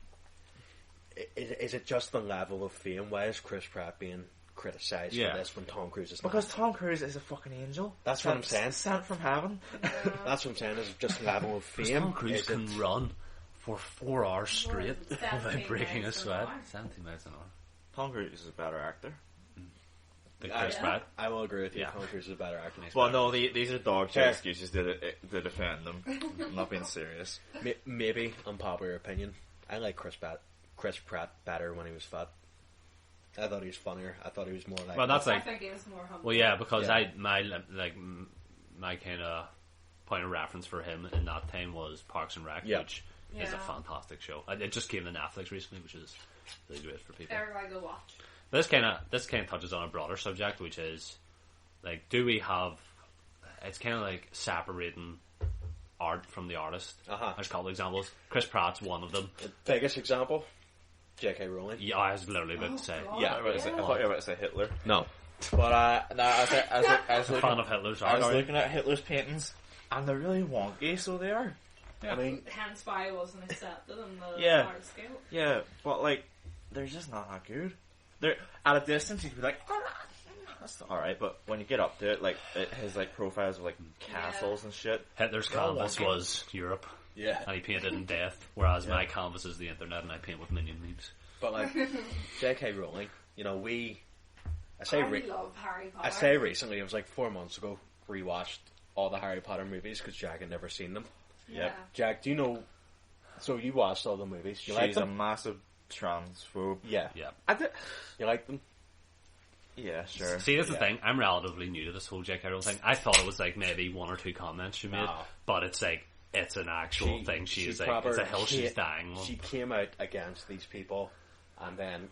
Is it just the level of fame? Why is Chris Pratt being criticised Yeah. for this when Tom Cruise is Because not? Tom Cruise is a fucking angel. That's what I'm saying. Sent from heaven. That's what I'm saying. Is it just the level of fame? Tom Cruise Is can it- run for 4 hours straight Well, 17 without breaking a miles an sweat. hour. 70 miles an hour. Tom Cruise is a better actor. The Chris Yeah. Pratt. I will agree with you. Yeah. Tom Cruise is a better actor. Well, no, these are dog shit Fair. excuses to defend them. I'm not being serious. Maybe unpopular opinion. I like Chris Pratt better when he was fat. I thought he was funnier. I thought he was more like. Well, that's I like, think he was more humble. well, yeah, because Yeah. my kind of point of reference for him in that time was Parks and Rec, Yeah. which is a Yeah. fantastic show. It just came to Netflix recently, which is really great for people. Everybody go watch. This kind of touches on a broader subject, which is like, do we have? It's kind of like separating art from the artist. Uh-huh. There's a couple of examples. Chris Pratt's one of them. The biggest example, J.K. Rowling. Yeah, I was literally about to say. God. Yeah, I thought you were about to say Hitler. No. But no, I was A fan of Hitler's art. I was are you? looking at Hitler's paintings, and they're really wonky. So they are. Yeah. I mean, Hence why it wasn't accepted on the Yeah. art scale. Yeah, but like they're just not that good. They're at a distance you'd be like, oh, that's all right. But when you get up to it, like his like profiles of like castles and shit. Hitler's canvas was Europe, yeah. and he painted in death, whereas my canvas is the internet, and I paint with minion memes. But like J.K. Rowling, you know, I love Harry Potter. I say recently, it was like 4 months ago, rewatched all the Harry Potter movies because Jack had never seen them. Yep. Jack, do you know? So you watched all the movies? You like She's a them? massive transphobe. Yeah. Yeah. You like them? Yeah, sure. See, that's the Yeah. thing. I'm relatively new to this whole J.K. Rowling thing. I thought it was like maybe 1 or 2 comments she made, No. but it's like it's an actual thing. She's like it's a hill she's dying on. She came out against these people, and then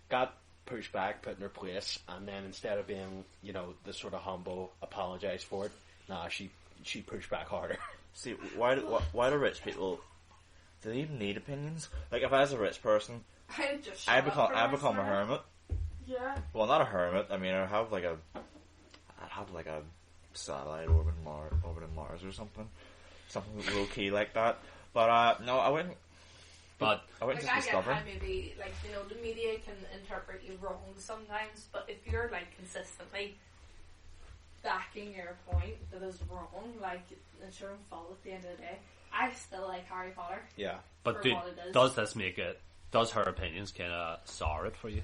got pushed back, put in her place, and then instead of being the sort of humble apologise for it, she pushed back harder. See, why do rich people? Do they even need opinions? Like, if I was a rich person, I just I become a hermit. Yeah. Well, not a hermit. I mean, I'd have like a satellite orbiting Mars or something low key like that. But no, I wouldn't. But I wouldn't Like, I just be get stubborn. how maybe, like, the media can interpret you wrong sometimes, but if you're, like, consistently backing your point that is wrong, like, it's your own fault at the end of the day. I still like Harry Potter. Yeah. but For what it is. does this make it? Does her opinions kind of sour it for you?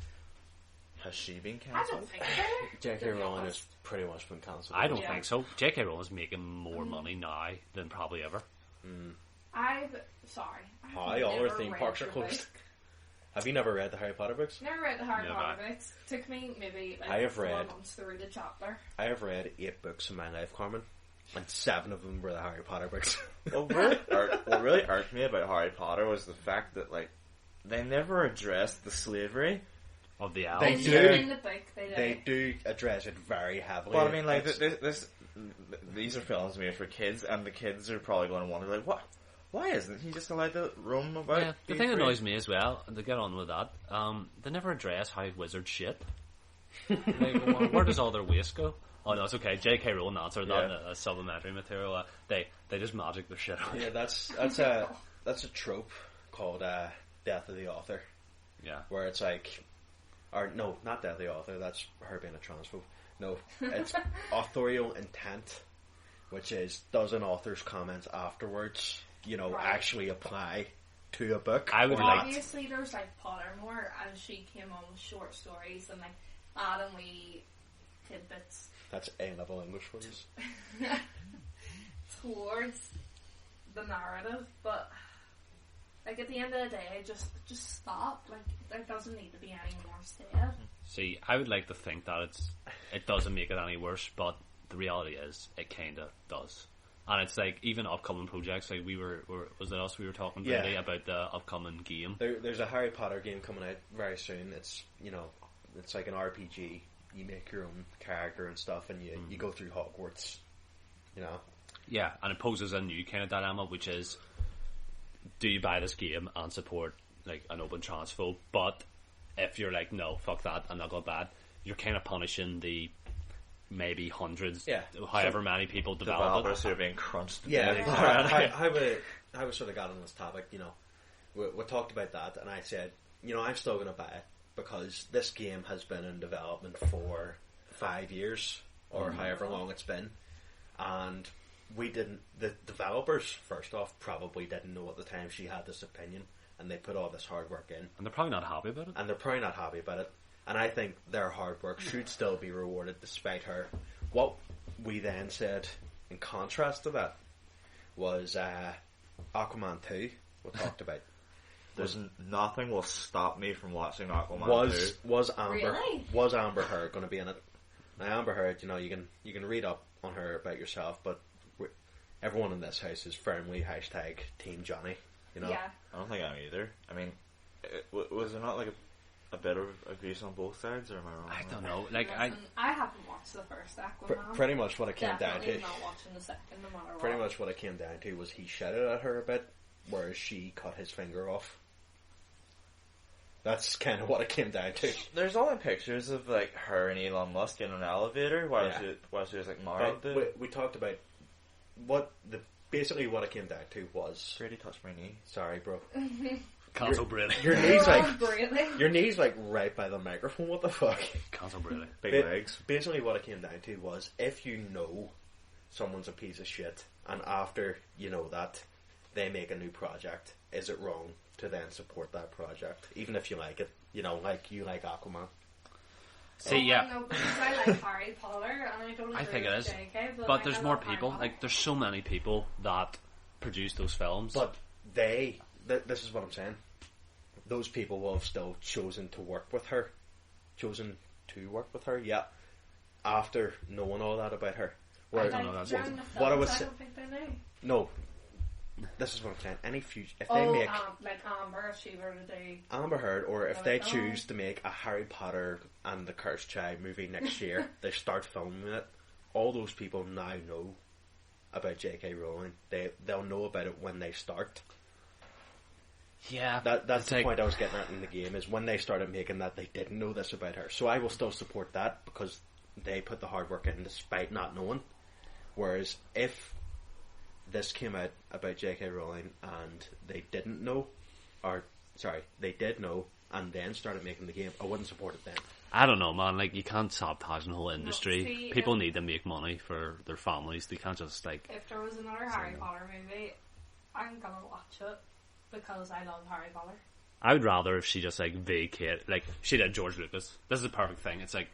Has she been I cancelled? don't think so. J.K. to be Rowling honest. has pretty much been cancelled. I don't Yeah. think so. J.K. Rowling is making more money now than probably ever. Sorry. Hi, all our never theme read parks are the closed. book. Have you never read the Harry Potter books? Never read the Harry Never. Potter books. Took me maybe like I have 4 read- months to read a chapter. I have read 8 books in my life, Carmen, and 7 of them were the Harry Potter books. What really irked me about Harry Potter was the fact that like they never addressed the slavery. Of the They album. do. In the book, they do. They do address it very heavily. Well, I mean, like It's- these are films made for kids, and the kids are probably going to wonder, like, what? Why isn't he just allowed to roam about? Yeah, the thing that annoys me as well, and to get on with that, they never address how wizards shit. Like, where does all their waste go? Oh no, it's okay. J.K. Rowling answered that Yeah. as supplementary material. They just magic their shit out. yeah, that's a trope called Death of the Author, Yeah. where it's like, or no, not Death of the Author. That's her being a transphobe. No, it's authorial intent, which is does an author's comments afterwards, Right. actually apply to a book? I would Well, like. obviously, there's like Pottermore, and she came on with short stories and like adding wee tidbits That's A-level English for you. towards the narrative, but like at the end of the day, just stop. Like there doesn't need to be any more said. See, I would like to think that it doesn't make it any worse, but the reality is it kind of does. And it's like even upcoming projects, like was it us we were talking Yeah. today about the upcoming game? There's a Harry Potter game coming out very soon. It's it's like an RPG. You make your own character and stuff, and you go through Hogwarts. Yeah, and it poses a new kind of dilemma, which is, do you buy this game and support like an open transphobe? But if you're like, no, fuck that, I'm not going to buy it, you're kind of punishing the maybe hundreds, however many people develop Developers it. who are being crunched. to Yeah, death. how we sort of got on this topic, we talked about that, and I said, I'm still going to buy it because this game has been in development for 5 years or however long it's been, and the developers, first off, probably didn't know at the time she had this opinion, and they put all this hard work in, And they're probably not happy about it. and they're probably not happy about it. And I think their hard work should still be rewarded despite her. What we then said in contrast to that was Aquaman 2, we talked about. There's nothing will stop me from watching Aquaman 2. Was Amber Really? was Amber Heard going to be in it? Now Amber Heard, you can read up on her about yourself, but everyone in this house is firmly #Team Johnny. Yeah. I don't think I'm either. I mean, was there not like a bit of abuse on both sides, or am I wrong? I don't know. Like Listen, I haven't watched the first Aquaman. Pretty much what it came Definitely down to. not watching the second, no matter what. Pretty much what it came down to was he shouted at her a bit, whereas she cut his finger off. That's kind of what it came down to. There's only pictures of like her and Elon Musk in an elevator while she was like married. But we talked about basically what it came down to was. Brady touched my knee. Sorry, bro. Cancel Brady. Your knee's like Brady. your knee's like right by the microphone. What the fuck? Cancel Brady. Big legs. Basically, what it came down to was if you know someone's a piece of shit, and after you know that they make a new project, is it wrong to then support that project, even if you like it? You know, like you like Aquaman. See, yeah. No, because I like Harry Potter, and I don't. I think it is, JK, but like, there's I more love Harry people. Potter. Like, there's so many people that produce those films. But this is what I'm saying. Those people will have still chosen to work with her. Yeah. After knowing all that about her. I don't know, that's what I was I saying. don't think they know. No. This is what I'm saying. Any future, if Oh, they make like Amber, if she were to do. Amber Heard, or if Oh, they God. choose to make a Harry Potter and the Cursed Child movie next year, they start filming it. All those people now know about J.K. Rowling. They'll know about it when they start. yeah, That's the point I was getting at in the game, is when they started making that, they didn't know this about her. So I will still support that because they put the hard work in despite not knowing. Whereas if this came out about J.K. Rowling and they didn't know, they did know and then started making the game, I wouldn't support it then. I don't know, man. Like, you can't sabotage the whole industry. see, People need to make money for their families. They can't just, like... If there was another Harry Potter movie, I'm gonna watch it because I love Harry Potter. I would rather if she just, like, vacate... Like, she did George Lucas. This is the perfect thing. It's like,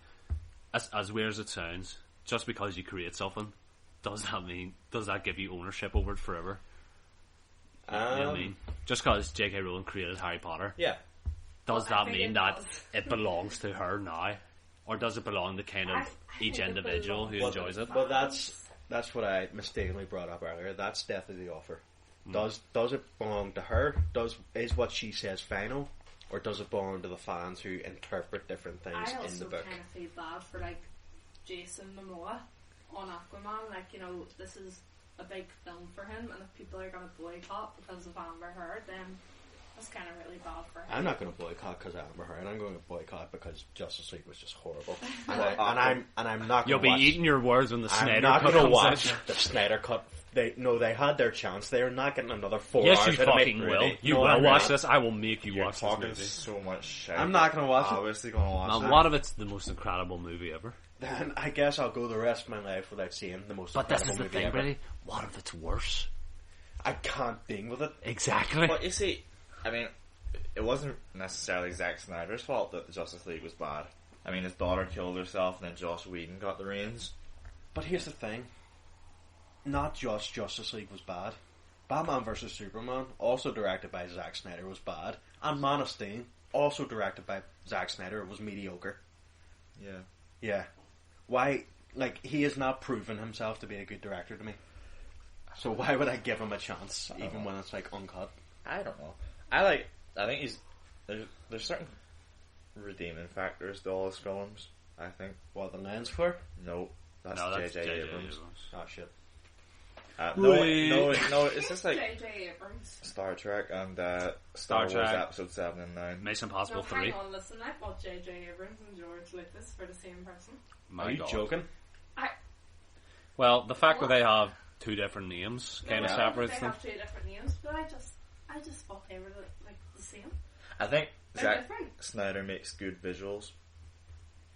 as weird as it sounds, just because you create something, does that give you ownership over it forever? You know what I mean? Just because J.K. Rowling created Harry Potter, Yeah. does Well, I that think mean it that does. it belongs to her now? Or does it belong to kind of I each think it individual who belongs enjoys it? Well, that's what I mistakenly brought up earlier. That's death of the offer. Does it belong to her? Is what she says final? Or does it belong to the fans who interpret different things I in also the book? kind of feel bad for like Jason Momoa on Aquaman. Like, you know, this is a big film for him, and if people are going to boycott because of Amber Heard, then that's kind of really bad for him. I'm not going to boycott because of Amber Heard. I'm going to boycott because Justice League was just horrible. and I'm not. You'll Gonna be eating your words when the I'm Snyder not Cut going to comes watch in. the Snyder Cut. They had their chance. They are not getting another 4 Yes, hours. you out of me. fucking will. Really? You No, will I'm watch not. this. I will make you You're watch this talking movie. so much shit. I'm not going to watch it. Obviously going to watch Man, it. what if it's the most incredible movie ever? Then I guess I'll go the rest of my life without seeing the most. But this is incredible the movie thing, ever. Brady. What if it's worse? I can't deal with it. Exactly. But you see, I mean, it wasn't necessarily Zack Snyder's fault that the Justice League was bad. I mean, his daughter killed herself, and then Joss Whedon got the reins. But here's the thing. Not just Justice League was bad. Batman vs Superman, also directed by Zack Snyder, was bad. And Man of Steel, also directed by Zack Snyder, was mediocre. Yeah. Yeah. Why? Like, he has not proven himself to be a good director to me. So why would I give him a chance, even when it's like uncut? I don't know. I think he's there's certain redeeming factors to all his films. I think. What, the lens for? No, that's No, that's J.J. J.J. Abrams. Oh shit. No, Wait. no. It's just like J.J. Abrams. Star Trek and Star Wars Trek. Episode 7 and 9. Mission Impossible No, 3. hang on, listen, I thought J.J. Abrams and George Lucas were the same person. My Are you God. joking? Well, the fact that they have two different names kind of No, separates they them. have two different names, but I just thought they were like the same. I think They're Zack different. Snyder makes good visuals.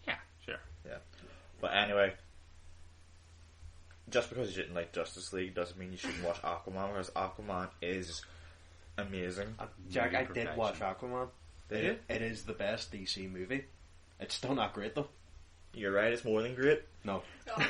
Yeah, sure. Yeah. But anyway, just because you didn't like Justice League doesn't mean you shouldn't watch Aquaman, whereas Aquaman is amazing. Jack, I Movie did watch Aquaman. Did you? It is the best DC movie. It's still not great though. You're right, it's more than great. No. Oh,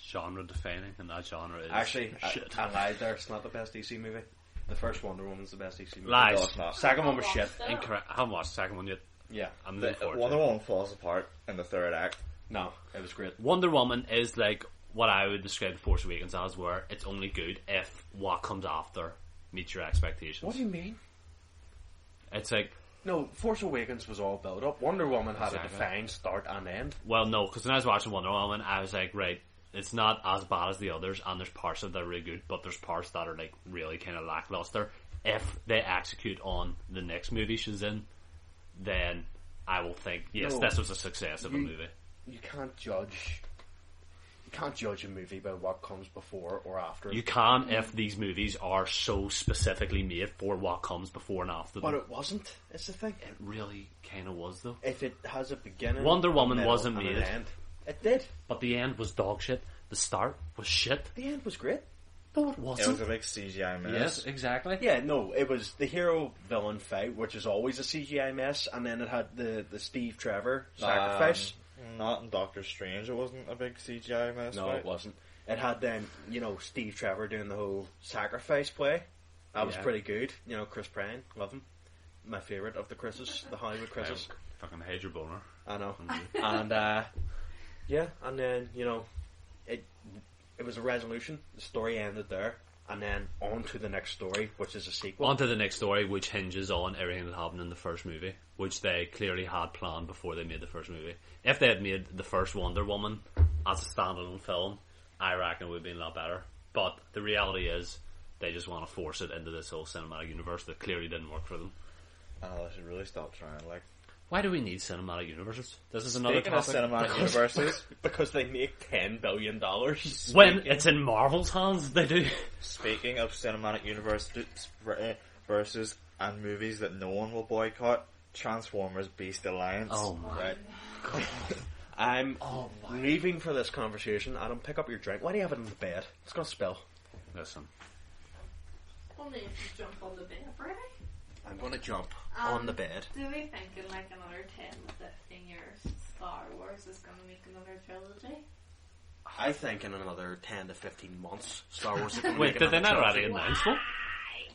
Genre defining, and that genre is Actually, shit. I lied there. It's not the best DC movie. The first Wonder Woman's the best DC movie. Lies. No, it's not. Second one was shit. Incorrect. I haven't watched the second one yet. Yeah. I'm looking forward Wonder to it. Woman falls apart in the third act. No, it was great. Wonder Woman is like what I would describe The Force Awakens as, where it's only good if what comes after meets your expectations. What do you mean? It's like, No, Force Awakens was all built up. Wonder Woman had a Exactly. defined start and end. well, no, because when I was watching Wonder Woman, I was like, right, it's not as bad as the others, and there's parts of it that are really good, but there's parts that are like really kind of lackluster. If they execute on the next movie she's in, then I will think, yes, No. this was a success of a movie. You can't judge. You can't judge a movie by what comes before or after. You can if these movies are so specifically made for what comes before and after them. But it wasn't. It's the thing. It really kind of was, though. If it has a beginning, Wonder a Woman middle, wasn't and made. an end, it did. But the end was dog shit. The start was shit. The end was great. No, it It wasn't. was a big CGI mess. Yes, exactly. Yeah, no, it was the hero villain fight, which is always a CGI mess, and then it had the Steve Trevor sacrifice. Not in Doctor Strange, it wasn't a big CGI mess. No, fight. it wasn't. It had then, Steve Trevor doing the whole sacrifice play. That was Yeah. pretty good. Chris Pine, love him. My favourite of the Chris's, the Hollywood Chris's. Fucking hate your boner. I know. And, and then, it was a resolution. The story ended there. And then on to the next story, which is a sequel. On to the next story, which hinges on everything that happened in the first movie, which they clearly had planned before they made the first movie. If they had made the first Wonder Woman as a standalone film, I reckon it would have been a lot better. But the reality is, they just want to force it into this whole cinematic universe that clearly didn't work for them. Oh, they should really stop trying. Like, Why do we need cinematic universes? This is another speaking of topic. cinematic universes, Because they make $10 billion. When it's in Marvel's hands, they do. speaking of cinematic universes versus and movies that no one will boycott, Transformers Beast Alliance. Oh my. Right. I'm leaving for this conversation. Adam, pick up your drink. Why do you have it in the bed? It's going to spill. Listen. Only if you jump on the bed, right? I'm going to jump on the bed. Do we think in like another 10 to 15 years Star Wars is going to make another trilogy? I think in another 10 to 15 months, Star Wars is going to Wait, make did they another not trilogy. already announce one?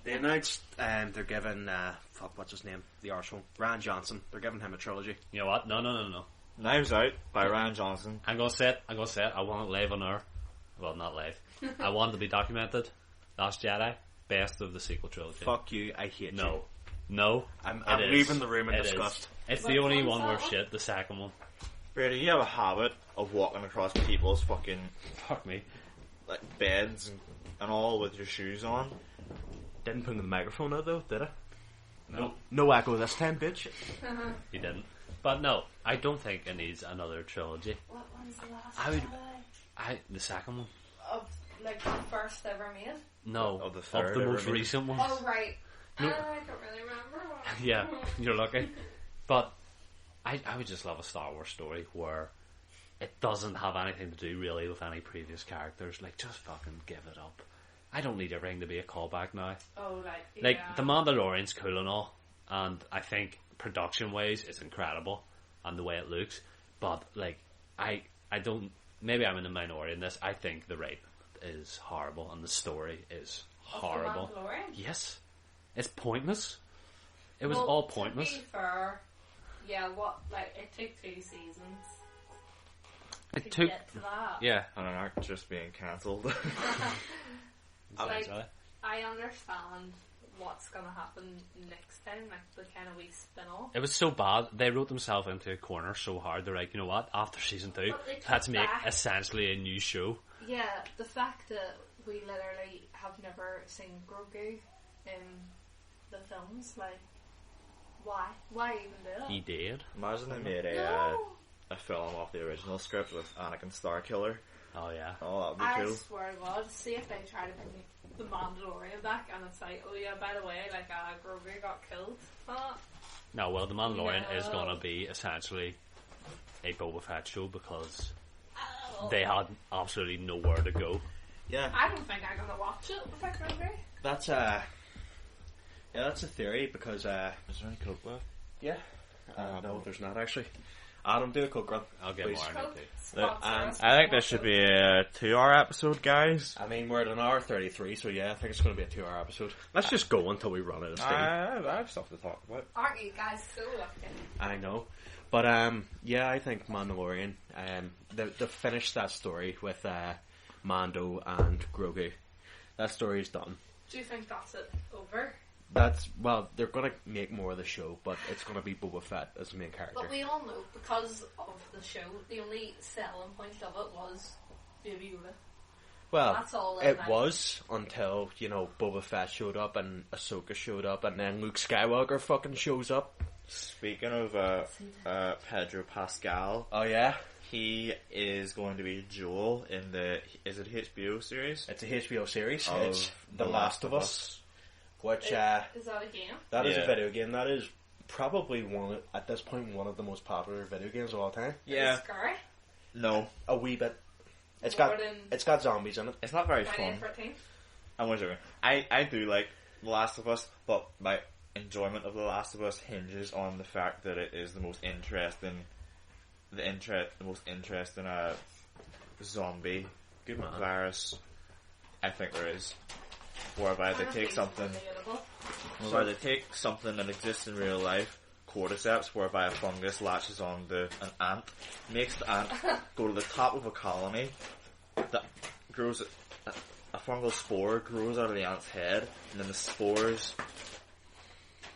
They announced they're giving, what's his name? The arsehole. Ryan Johnson. They're giving him a trilogy. You know what? No. Knives Out by Ryan Johnson. I'm gonna say it. I want it live on air. Well, not live. I want it to be documented. Last Jedi, best of the sequel trilogy. Fuck you, I hate you. No. I'm It is. leaving the room in It is. disgust. It's What the only one's one that worth one? shit. The second one. Brady, you have a habit of walking across people's fucking Fuck me. like beds and all with your shoes on. Didn't put the microphone out though, did I? No, No echo this time, bitch. he didn't. But no, I don't think it needs another trilogy. What one's the last I would- Jedi? The second one. Of like the first ever made? No, Of the third of the ever most made. recent ones. Oh, right. No. I don't really remember what. Yeah, you're lucky. But I would just love a Star Wars story where it doesn't have anything to do really with any previous characters. Like, just fucking give it up. I don't need everything to be a callback now. Oh, Like, yeah. The Mandalorian's cool and all, and I think production-wise it's incredible, and the way it looks, but, like, I don't... Maybe I'm in the minority in this. I think the rape is horrible, and the story is horrible. Of the Mandalorian? Yes. It's pointless. It was Well, all pointless. To be fair, yeah, it took 2 seasons It to took... get to that. Yeah. And an arc just being cancelled. Like, Exactly. I understand what's going to happen next time, like the kind of wee spin-off. It was so bad. They wrote themselves into a corner so hard. They're like, you know what? After season 2, But they took let's make back- essentially a new show. Yeah, the fact that we literally have never seen Grogu in the films, like, why? Why even do it? He did. Imagine they made No! a film off the original script with Anakin Starkiller. Oh yeah. Oh, that'd be I cool. swear to God, see if they try to bring the Mandalorian back and it's like, oh yeah, by the way, like, Grogu got killed. No, well, the Mandalorian is No. going to be essentially a Boba Fett show because Oh. they had absolutely nowhere to go. Yeah, I don't think I'm gonna watch it if I Grogu. that's a theory because Is there any coke left? no, there's not actually. Adam, do a coke run. I'll get Please. more Coke into sponsor us. I think this should be a 2-hour episode, guys. I mean, we're at an hour 33, so yeah, I think it's going to be a 2-hour episode. Let's just go until we run out of steam. I have stuff to talk about. Aren't you guys so lucky? I know. But, yeah, I think Mandalorian, they finished that story with Mando and Grogu. That story's done. Do you think that's it over? They're going to make more of the show, but it's going to be Boba Fett as the main character. But we all know, because of the show, the only selling point of it was Baby Yoda. Well, That's all it that was until, Boba Fett showed up and Ahsoka showed up and then Luke Skywalker fucking shows up. Speaking of Pedro Pascal, Oh yeah, he is going to be Joel in the is it HBO series? it's a HBO series. Of It's The Last of Us, which Is that a game? that is a Yeah. video game. That is probably at this point one of the most popular video games of all time. Yeah, Is it scary? no, A wee bit. It's More got than zombies in it. it's not very Friday fun. the 13th? I'm only joking. I do like The Last of Us, but my enjoyment of The Last of Us hinges on the fact that it is the most interesting, zombie Good man. virus I think there is. Whereby they take something, Relatable. whereby they take something that exists in real life, cordyceps, whereby a fungus latches on to an ant, makes the ant go to the top of a colony, that grows a fungal spore grows out of the ant's head, and then the spores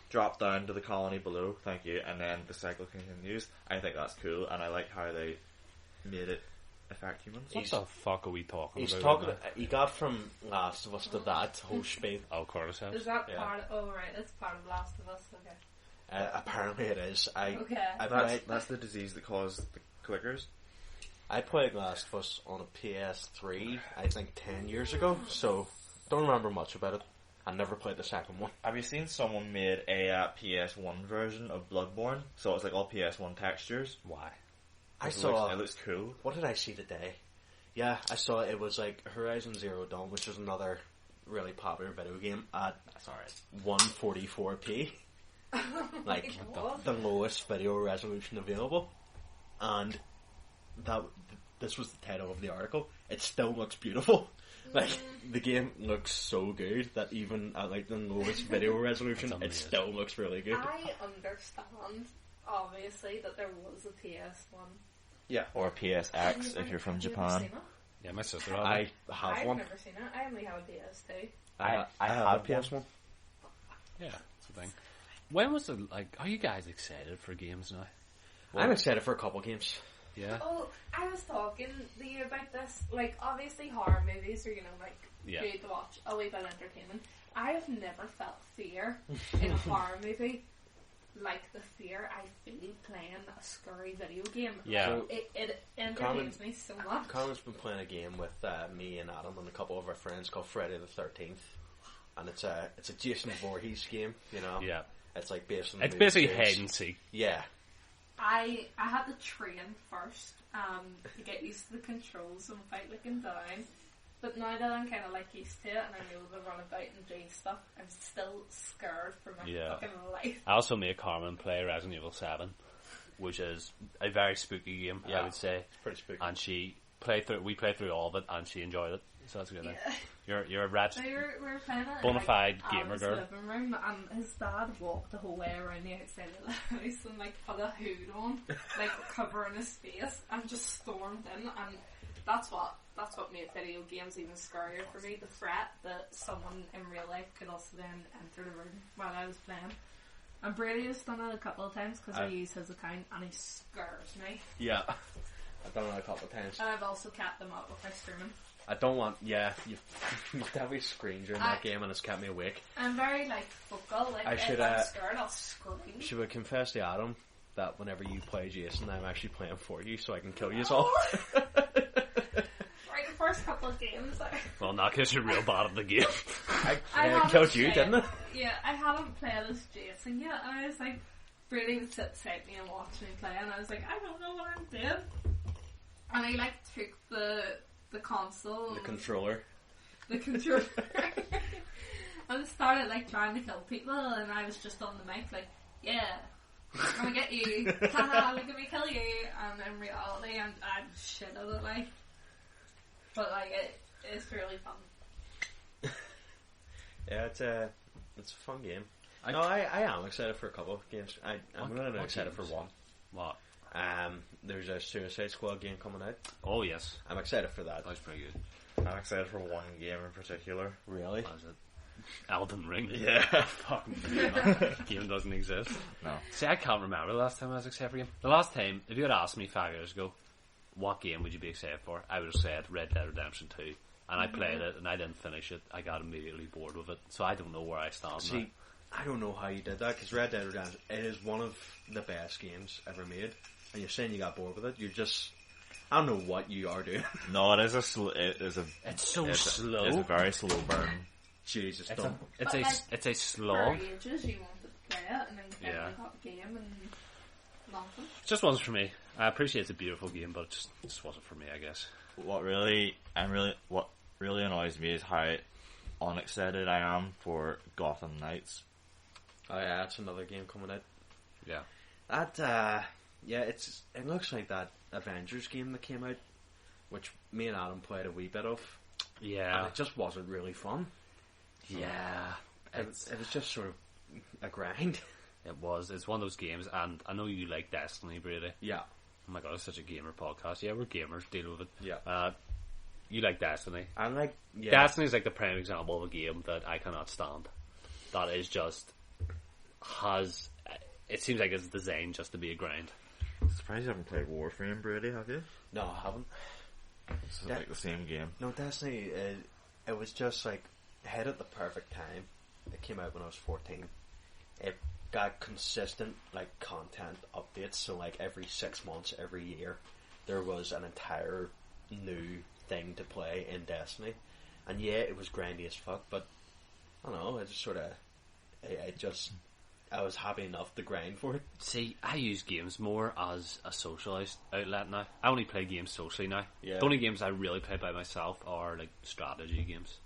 drop down to the colony below. Thank you, and then the cycle continues. I think that's cool, and I like how they made it affect humans. What the fuck are we talking He's about? talking. right now? He got from Last of Us to that whole spiel. Oh, cordyceps. Is that Yeah. part? Oh right, it's part of Last of Us. Okay. Apparently it is. Okay. That's the disease that caused the clickers. I played Last of Us on a PS3, I think 10 years ago, so don't remember much about it. I never played the second one. Have you seen someone made a PS1 version of Bloodborne? So it's like all PS1 textures. Why? It looks cool. What did I see today? Yeah, I saw it was like Horizon Zero Dawn, which is another really popular video game, at That's alright. 144p. Like, God. the lowest video resolution available. And this was the title of the article. It still looks beautiful. Like, the game looks so good that even at like the lowest video resolution, It's it still looks really good. I understand, obviously, that there was a PS1. Yeah. Or PSX if you're from Have you ever Japan. seen it? Yeah, my sister had I it. have I've one. never seen it. I only have a PS2. I have had a PS1. Yeah, that's the thing. When was the, like, are you guys excited for games now? I'm excited for a couple games. Yeah? Oh, I was talking to you about this. Like, obviously horror movies are, like, Yeah. good to watch, a wee bit entertaining. I have never felt fear in a horror movie like the fear I feel playing a scary video game. Yeah. So, It entertains me so much. Colin's been playing a game with me and Adam and a couple of our friends called Friday the 13th. And it's a Jason Voorhees game, you know? Yeah. It's like based on It's the basically series. hide and seek. Yeah. I had to train first to get used to the controls and without looking down. But now that I'm kind of like used to it and I'm able to run about and do stuff, I'm still scared for my Yeah. fucking life. I also made Carmen play Resident Evil 7, which is a very spooky game, I Yeah. would say. It's pretty spooky. And we played through all of it, and she enjoyed it. So that's a good thing. Yeah. You're a rat. So we were playing it Bona in, fide like, gamer Adam's girl. living room, and his dad walked the whole way around the outside of the house and like put a hood on, like covering his face, and just stormed in. And that's what made video games even scarier for me. The threat that someone in real life could also then enter the room while I was playing. And Brady has done it a couple of times because I use his account, and he scares me. Yeah. I've done it a couple of times. And I've also kept them up with my streaming. I don't want, you've definitely screamed during that game and it's kept me awake. I'm very vocal. Like, I if should, I'm scared, I'll scream. Should I confess to Adam that whenever you play Jason, I'm actually playing for you so I can kill you all? Right, the first couple of games, Well, in that case, you're real bad at the game. I killed haven't you, played- didn't I? Yeah, I hadn't played as Jason yet, and I was like, Brady would sit beside me and watch me play, and I was like, I don't know what I'm doing. And he took the console, The controller. and started trying to kill people, and I was just on the mic yeah, I'm gonna get you, haha, look at me kill you, and in reality I'm shit at it, but it's really fun. Yeah, it's a fun game. I am excited for a couple of games. I'm really excited for one. What? There's a Suicide Squad game coming out. Oh, yes. I'm excited for that. That's pretty good. I'm excited for one game in particular. Really? What is it? Elden Ring? Yeah. Fucking that game doesn't exist. No. See, I can't remember the last time I was excited for a game. The last time, if you had asked me 5 years ago, what game would you be excited for? I would have said Red Dead Redemption 2. And I played it, and I didn't finish it. I got immediately bored with it. So I don't know where I stand now. See, I don't know how you did that, because Red Dead Redemption, it is one of the best games ever made, and you're saying you got bored with it. You're just, I don't know what you are doing. No, it is a slow. It's so slow. It's a very slow burn. Jesus, It's a slog. For ages you wanted to play it, and then finally got the game and nothing. It just wasn't for me. I appreciate it's a beautiful game, but it just wasn't for me, I guess. What really annoys me is how unexcited I am for Gotham Knights. Oh yeah, that's another game coming out. Yeah. That, it looks like that Avengers game that came out, which me and Adam played a wee bit of. Yeah. And it just wasn't really fun. Yeah. It was just sort of a grind. It was. It's one of those games, and I know you like Destiny, Brady. Yeah. Oh my god, it's such a gamer podcast. Yeah, we're gamers, deal with it. Yeah. You like Destiny. I like... Yeah. Destiny is like the prime example of a game that I cannot stand. That is just... It seems like it's designed just to be a grind. I'm surprised you haven't played Warframe, Brady, have you? No, I haven't. It's like the same game. No, Destiny, it was just like, hit at the perfect time. It came out when I was 14. It got consistent, like, content updates, so like every 6 months, every year, there was an entire new thing to play in Destiny. And yeah, it was grindy as fuck, but I don't know, it just sort of, I was happy enough to grind for it. See, I use games more as a socialised outlet now. I only play games socially now. Yeah. The only games I really play by myself are like strategy games.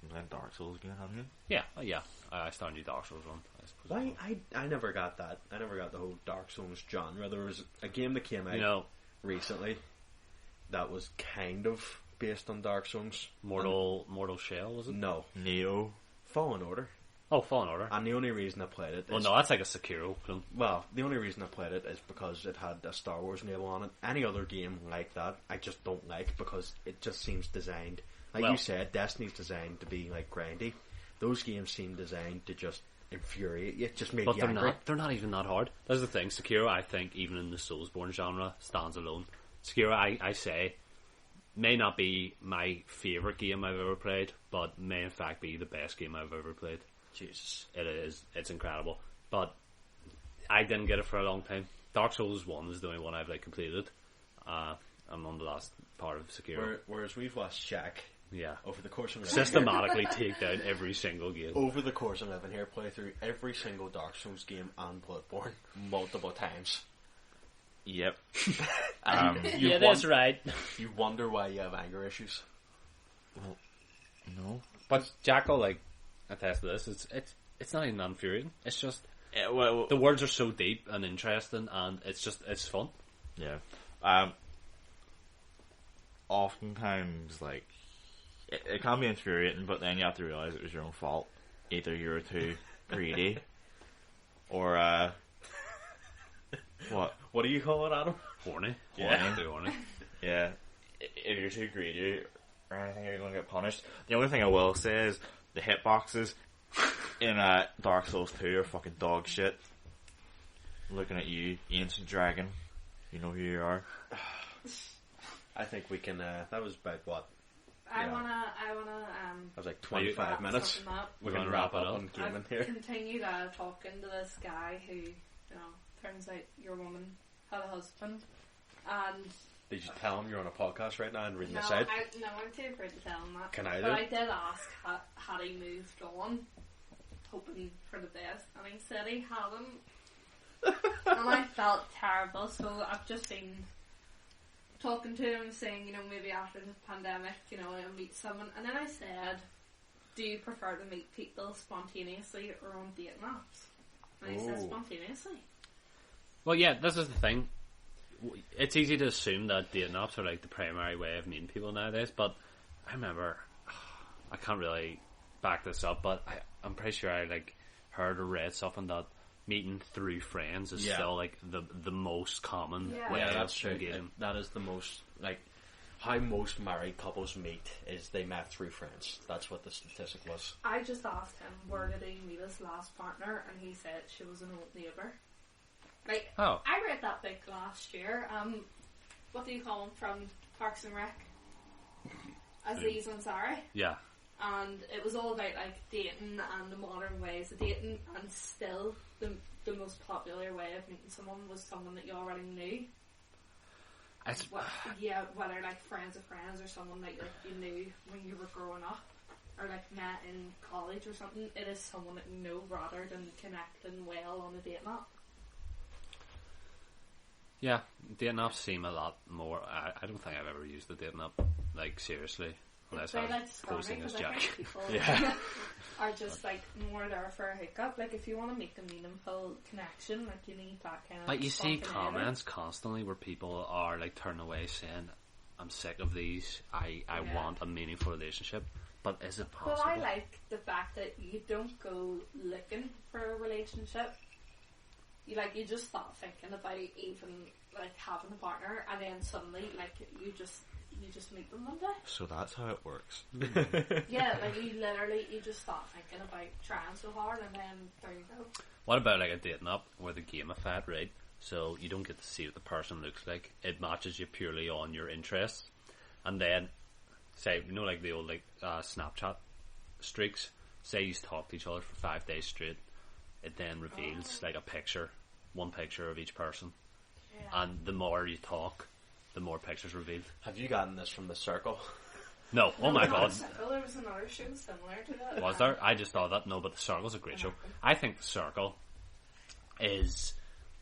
You playing Dark Souls again, haven't you? Yeah. I started a new Dark Souls one. I suppose. I never got that. I never got the whole Dark Souls genre. There was a game that came out recently that was kind of based on Dark Souls. Mortal Shell, was it? No. Neo. Fallen Order. Oh, Fallen Order. And the only reason I played it is... Well, no, that's like a Sekiro film. Well, the only reason I played it is because it had a Star Wars label on it. Any other game like that, I just don't like because it just seems designed... Like you said, Destiny's designed to be like grindy. Those games seem designed to just infuriate you, just make you angry. But they're not even that hard. That's the thing. Sekiro, I think, even in the Soulsborne genre, stands alone. Sekiro, I say, may not be my favourite game I've ever played, but may in fact be the best game I've ever played. Jesus. It is. It's incredible. But I didn't get it for a long time. Dark Souls 1 is the only one I've like completed. I'm on the last part of Sekiro. Whereas we've watched Shaq over the course of systematically take down every single game. Over the course of living here, play through every single Dark Souls game and Bloodborne multiple times. Yep. That's right. You wonder why you have anger issues. Well, no. But Jack will like attest to this. It's not even infuriating. It's just well, the words are so deep and interesting, and it's fun. Yeah. Oftentimes, like it can be infuriating, but then you have to realize it was your own fault. Either you're too greedy, or what do you call it, Adam? Horny. Yeah. Too horny. Yeah. If you're too greedy or anything, you're going to get punished. The only thing I will say is the hitboxes in Dark Souls 2 are fucking dog shit. Looking at you, Ancient Dragon. You know who you are. I think we can. That was about what? I wanna. That was like 25 minutes. We're gonna wrap it up. On gaming here. Continued talking to this guy who, turns out your woman had a husband, and. Did you tell him you're on a podcast right now and reading this out? I'm too afraid to tell him that. Can I do? But I did ask had he moved on, hoping for the best, and he said he hadn't. And I felt terrible, so I've just been talking to him, saying, maybe after the pandemic, I'll meet someone. And then I said, do you prefer to meet people spontaneously or on dating apps? And he said spontaneously. Well, yeah, this is the thing. It's easy to assume that dating apps are like the primary way of meeting people nowadays, but I remember, I can't really back this up, but I'm pretty sure I like heard or read something that meeting through friends is still like the most common way that's of true. engaging. That is the most, like, how most married couples meet is they met through friends. That's what the statistic was. I just asked him where did he meet his last partner, and he said she was an old neighbour. Like, I read that book last year. What do you call him from Parks and Rec? Aziz Ansari. Yeah. and it was all about like dating and the modern ways of dating, and still the most popular way of meeting someone was someone that you already knew. Whether like friends of friends or someone that you knew when you were growing up, or like met in college or something. It is someone that you know rather than connecting well on a dating app. Yeah, dating apps seem a lot more. I don't think I've ever used a dating app, like seriously, unless I was posting as Jack. People Yeah, are just like more there for a hookup. Like if you want to make a meaningful connection, like you need that kind of. like you see comments constantly where people are like turning away saying, "I'm sick of these. I want a meaningful relationship." But is it possible? Well, I like the fact that you don't go looking for a relationship. You just start thinking about even like having a partner, and then suddenly like you just meet them one day. So that's how it works. Yeah, like you just start thinking about trying so hard, and then there you go. What about like a dating app where the gamified, right? So you don't get to see what the person looks like. It matches you purely on your interests, and then say like the old like Snapchat streaks. Say you talk to each other for 5 days straight. It then reveals like one picture of each person, and the more you talk, the more pictures revealed. Have you gotten this from The Circle? No, oh my god. There was another show similar to that. Was there? I just thought that. No, but The Circle's a great show. I think The Circle is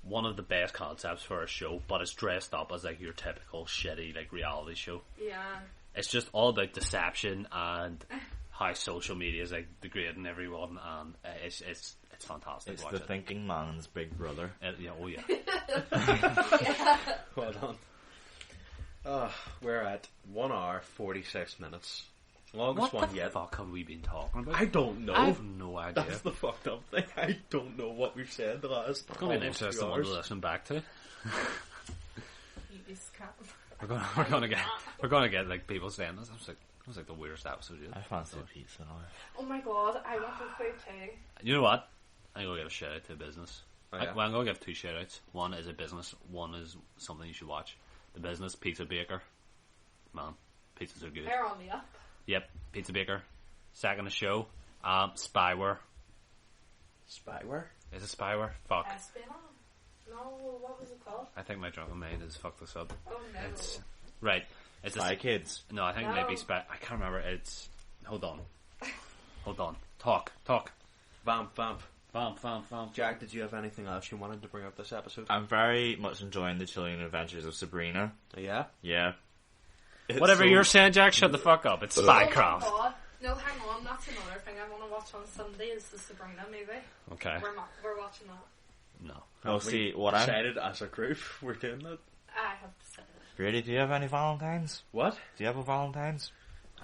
one of the best concepts for a show, but it's dressed up as like your typical shitty like reality show. Yeah. It's just all about deception and how social media is like degrading everyone, and it's fantastic. It's Watch the it. thinking man's Big Brother. Yeah, oh yeah. Well done. We're at 1 hour 46 minutes. Longest What one the yet. fuck have we been talking about? I don't know. I have no idea. That's the fucked up thing. I don't know what we've said the last. It's going to be an almost interesting 2 one to hours. listen back to. You just can't. We're gonna get like people saying this. It was like the weirdest episode yet. I fancy a pizza now. Oh my god, I want the food too. You know what? I'm gonna give a shout out to a business. Oh, yeah? I'm gonna give 2 shout outs. One is a business. One is something you should watch. The business, Pizza Baker. Man, pizzas are good. They're on the up. Yep, Pizza Baker. Second, a show. Spyware. Spyware? Is it Spyware? Fuck. Espionage? No, what was it called? I think my drunken mind has fucked this up. Oh no. It's right. It's Spy Kids. No, I think No. maybe Spy. I can't remember. It's. Hold on. Talk. Vamp. Jack, did you have anything else you wanted to bring up this episode? I'm very much enjoying the chilling adventures of Sabrina. Yeah? Yeah. It's Whatever so- you're saying, Jack, shut the fuck up. It's Oh my Spycraft. god. No, hang on, that's another thing I want to watch on Sunday is the Sabrina movie. Okay. We're watching that. No. Oh, see, what I'm... Decided as a group we're doing that. I have decided. Brady, do you have any Valentines? What? Do you have a Valentine's?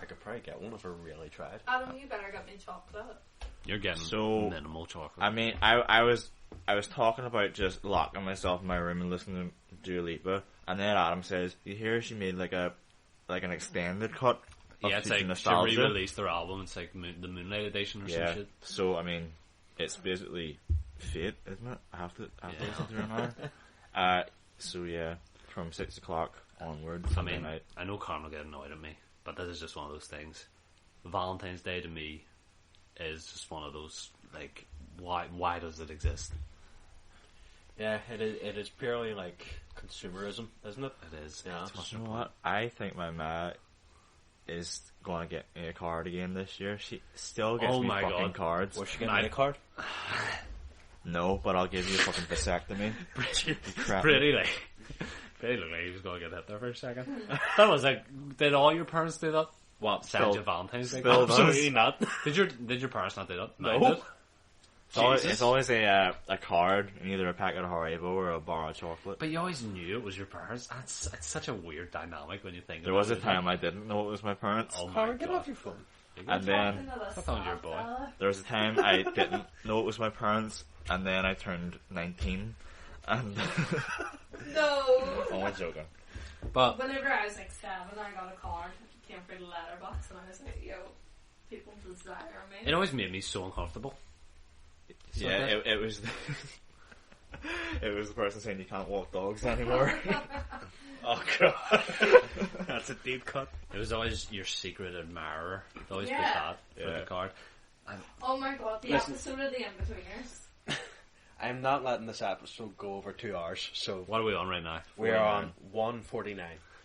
I could probably get one if I really tried. Adam, you better get me chocolate. You're getting So, minimal chocolate. I mean, I was talking about just locking myself in my room and listening to Dua Lipa, and then Adam says, "You hear she made like an extended cut of yeah, it's Future like Nostalgia." she re-released their album. It's like the Moonlight Edition or some Yeah. shit. So I mean, it's basically fate, isn't it? I have to listen to her now. So yeah, from 6 o'clock onwards. I mean, night. I know Carmen will get annoyed at me, but this is just one of those things. Valentine's Day to me is just one of those, like, why does it exist? Yeah, it is purely like consumerism, isn't it? It is. Yeah. It's You know what? I think my ma is going to get me a card again this year. She still gets Oh me my fucking God. cards. Was she getting me a card? No, but I'll give you a fucking vasectomy. You crap. Pretty like looked like he was going to get hit there for a second. That was like, did all your parents do that? What? Send you Valentine's Day? Still Absolutely not. Did your parents not do that? No. Mine did. It's always a card, and either a packet of Haribo or a bar of chocolate. But you always knew it was your parents. It's such a weird dynamic when you think There about was it. a time I didn't know it was my parents. Oh my Carmen, get God. off your phone. And then I thought I was your boy. there was a time I didn't know it was my parents, and then I turned 19, and No. oh, I'm joking. But Whenever I was like 7, I got a card. It came through the letterbox, and I was like, yo, people desire me. it always made me so uncomfortable. So Yeah, that- it was. It was the person saying you can't walk dogs anymore. Oh god, that's a deep cut. It was always your secret admirer. It always put Yeah. that for the card. Oh my god, the Listen. episode of the In-Betweeners. I'm not letting this episode go over 2 hours, so What are we on right now? we're on 1:49.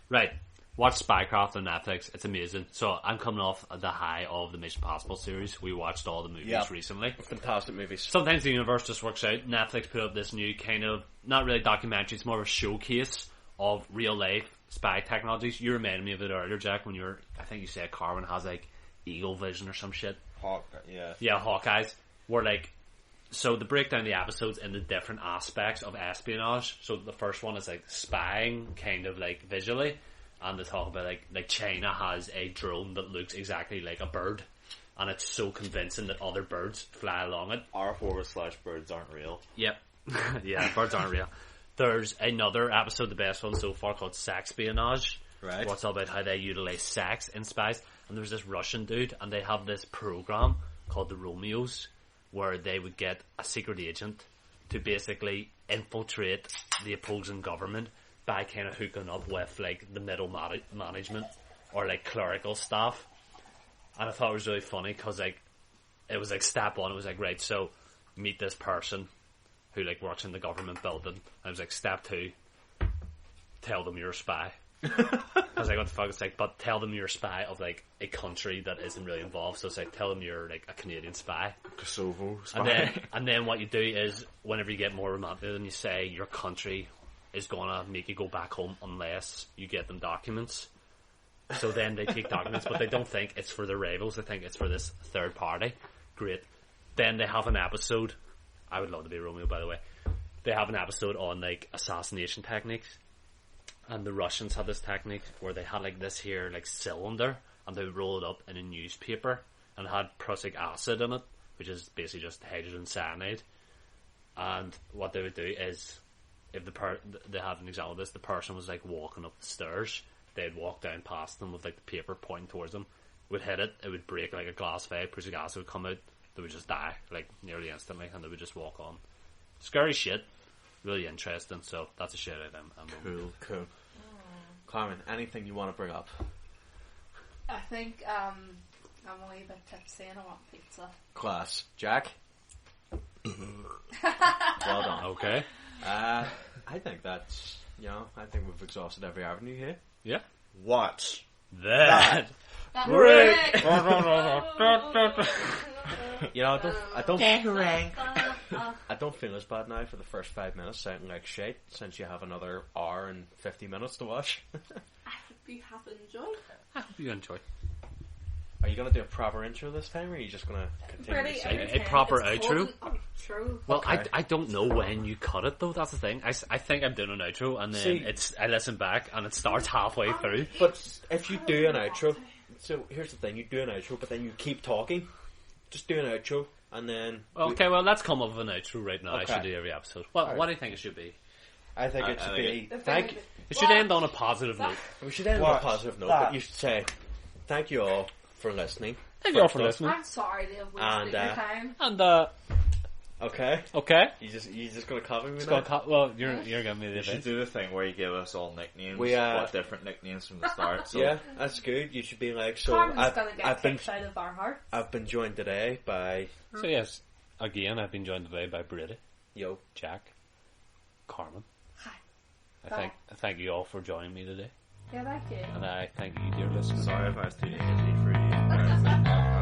Right. Watch Spycraft on Netflix. It's amazing. So I'm coming off the high of the Mission Impossible series. We watched all the movies Yep. recently. Fantastic movies. Sometimes the universe just works out. Netflix put up this new kind of, not really documentary, it's more of a showcase of real life spy technologies. You reminded me of it earlier, Jack, when you were, I think you said Carmen has like eagle vision or some shit. Yeah, Hawkeyes. Where like, so they break down the episodes into different aspects of espionage. So the first one is like spying, kind of like visually. And they talk about like China has a drone that looks exactly like a bird. And it's so convincing that other birds fly along it. R/birds aren't real. Yep. Yeah, birds aren't real. There's another episode, the best one so far, called Sexpionage. Right. What's all about how they utilize sex in spies. And there's this Russian dude, and they have this program called the Romeos, where they would get a secret agent to basically infiltrate the opposing government by kind of hooking up with like the middle management or like clerical staff. And I thought it was really funny because like it was like step one, it was like, right, so meet this person who like works in the government building. And it was like step two, tell them you're a spy. I was like, what the fuck? It's like, but tell them you're a spy of like a country that isn't really involved. So it's like, tell them you're like a Canadian spy. Kosovo spy. And then what you do is whenever you get more romantic, then you say your country is gonna make you go back home unless you get them documents. So then they take documents, but they don't think it's for their rivals. They think it's for this third party. Great. Then they have an episode. I would love to be Romeo, by the way. They have an episode on like assassination techniques, and the Russians had this technique where they had like this here like cylinder, and they would roll it up in a newspaper, and it had prussic acid in it, which is basically just hydrogen cyanide. And what they would do is, if they had an example of this, the person was like walking up the stairs, they'd walk down past them with like the paper pointing towards them, would hit it, it would break like a glass vial, prussic acid would come out, they would just die like nearly instantly, and they would just walk on. Scary shit, really interesting. So that's a shit out of them. Cool. Carmen, anything you want to bring up? I think I'm a wee bit tipsy and I want pizza. Class. Jack? Well done. Okay. I think that's, I think we've exhausted every avenue here. Yeah. Watch That. break. I don't feel as bad now for the first 5 minutes sounding like shit, since you have another hour and 50 minutes to watch. I hope you have enjoyed. I hope you enjoy. Are you going to do a proper intro this time, or are you just going to continue to say A proper outro? True. Well, Okay. I don't know when you cut it though. That's the thing. I think I'm doing an outro, and then I listen back and it starts halfway through. But if you do an outro, so here's the thing: you do an outro, but then you keep talking. Just do an outro, and then Okay, well, let's come up with an outro right now. I Okay. should do every episode. What Alright. What do you think it should be? I think it should be thank. It should end on a positive note. We should end on a positive note, but you should say thank you all for listening. Thank you all First for off. listening. I'm sorry to have wasted your time. And Okay, okay. you just gonna copy me It's now? called well, you're giving me the You should advice. do the thing where you give us all nicknames. We, what different nicknames from the start. So Yeah, that's good. You should be like, so Carmen's gonna get I've been kicked out of our heart. I've been joined today by So yes, again, I've been joined today by Brady, Yo. Jack, Carmen. Hi. I thank you all for joining me today, Yeah, thank you. and I thank you, dear listeners. sorry if I was too edgy for you.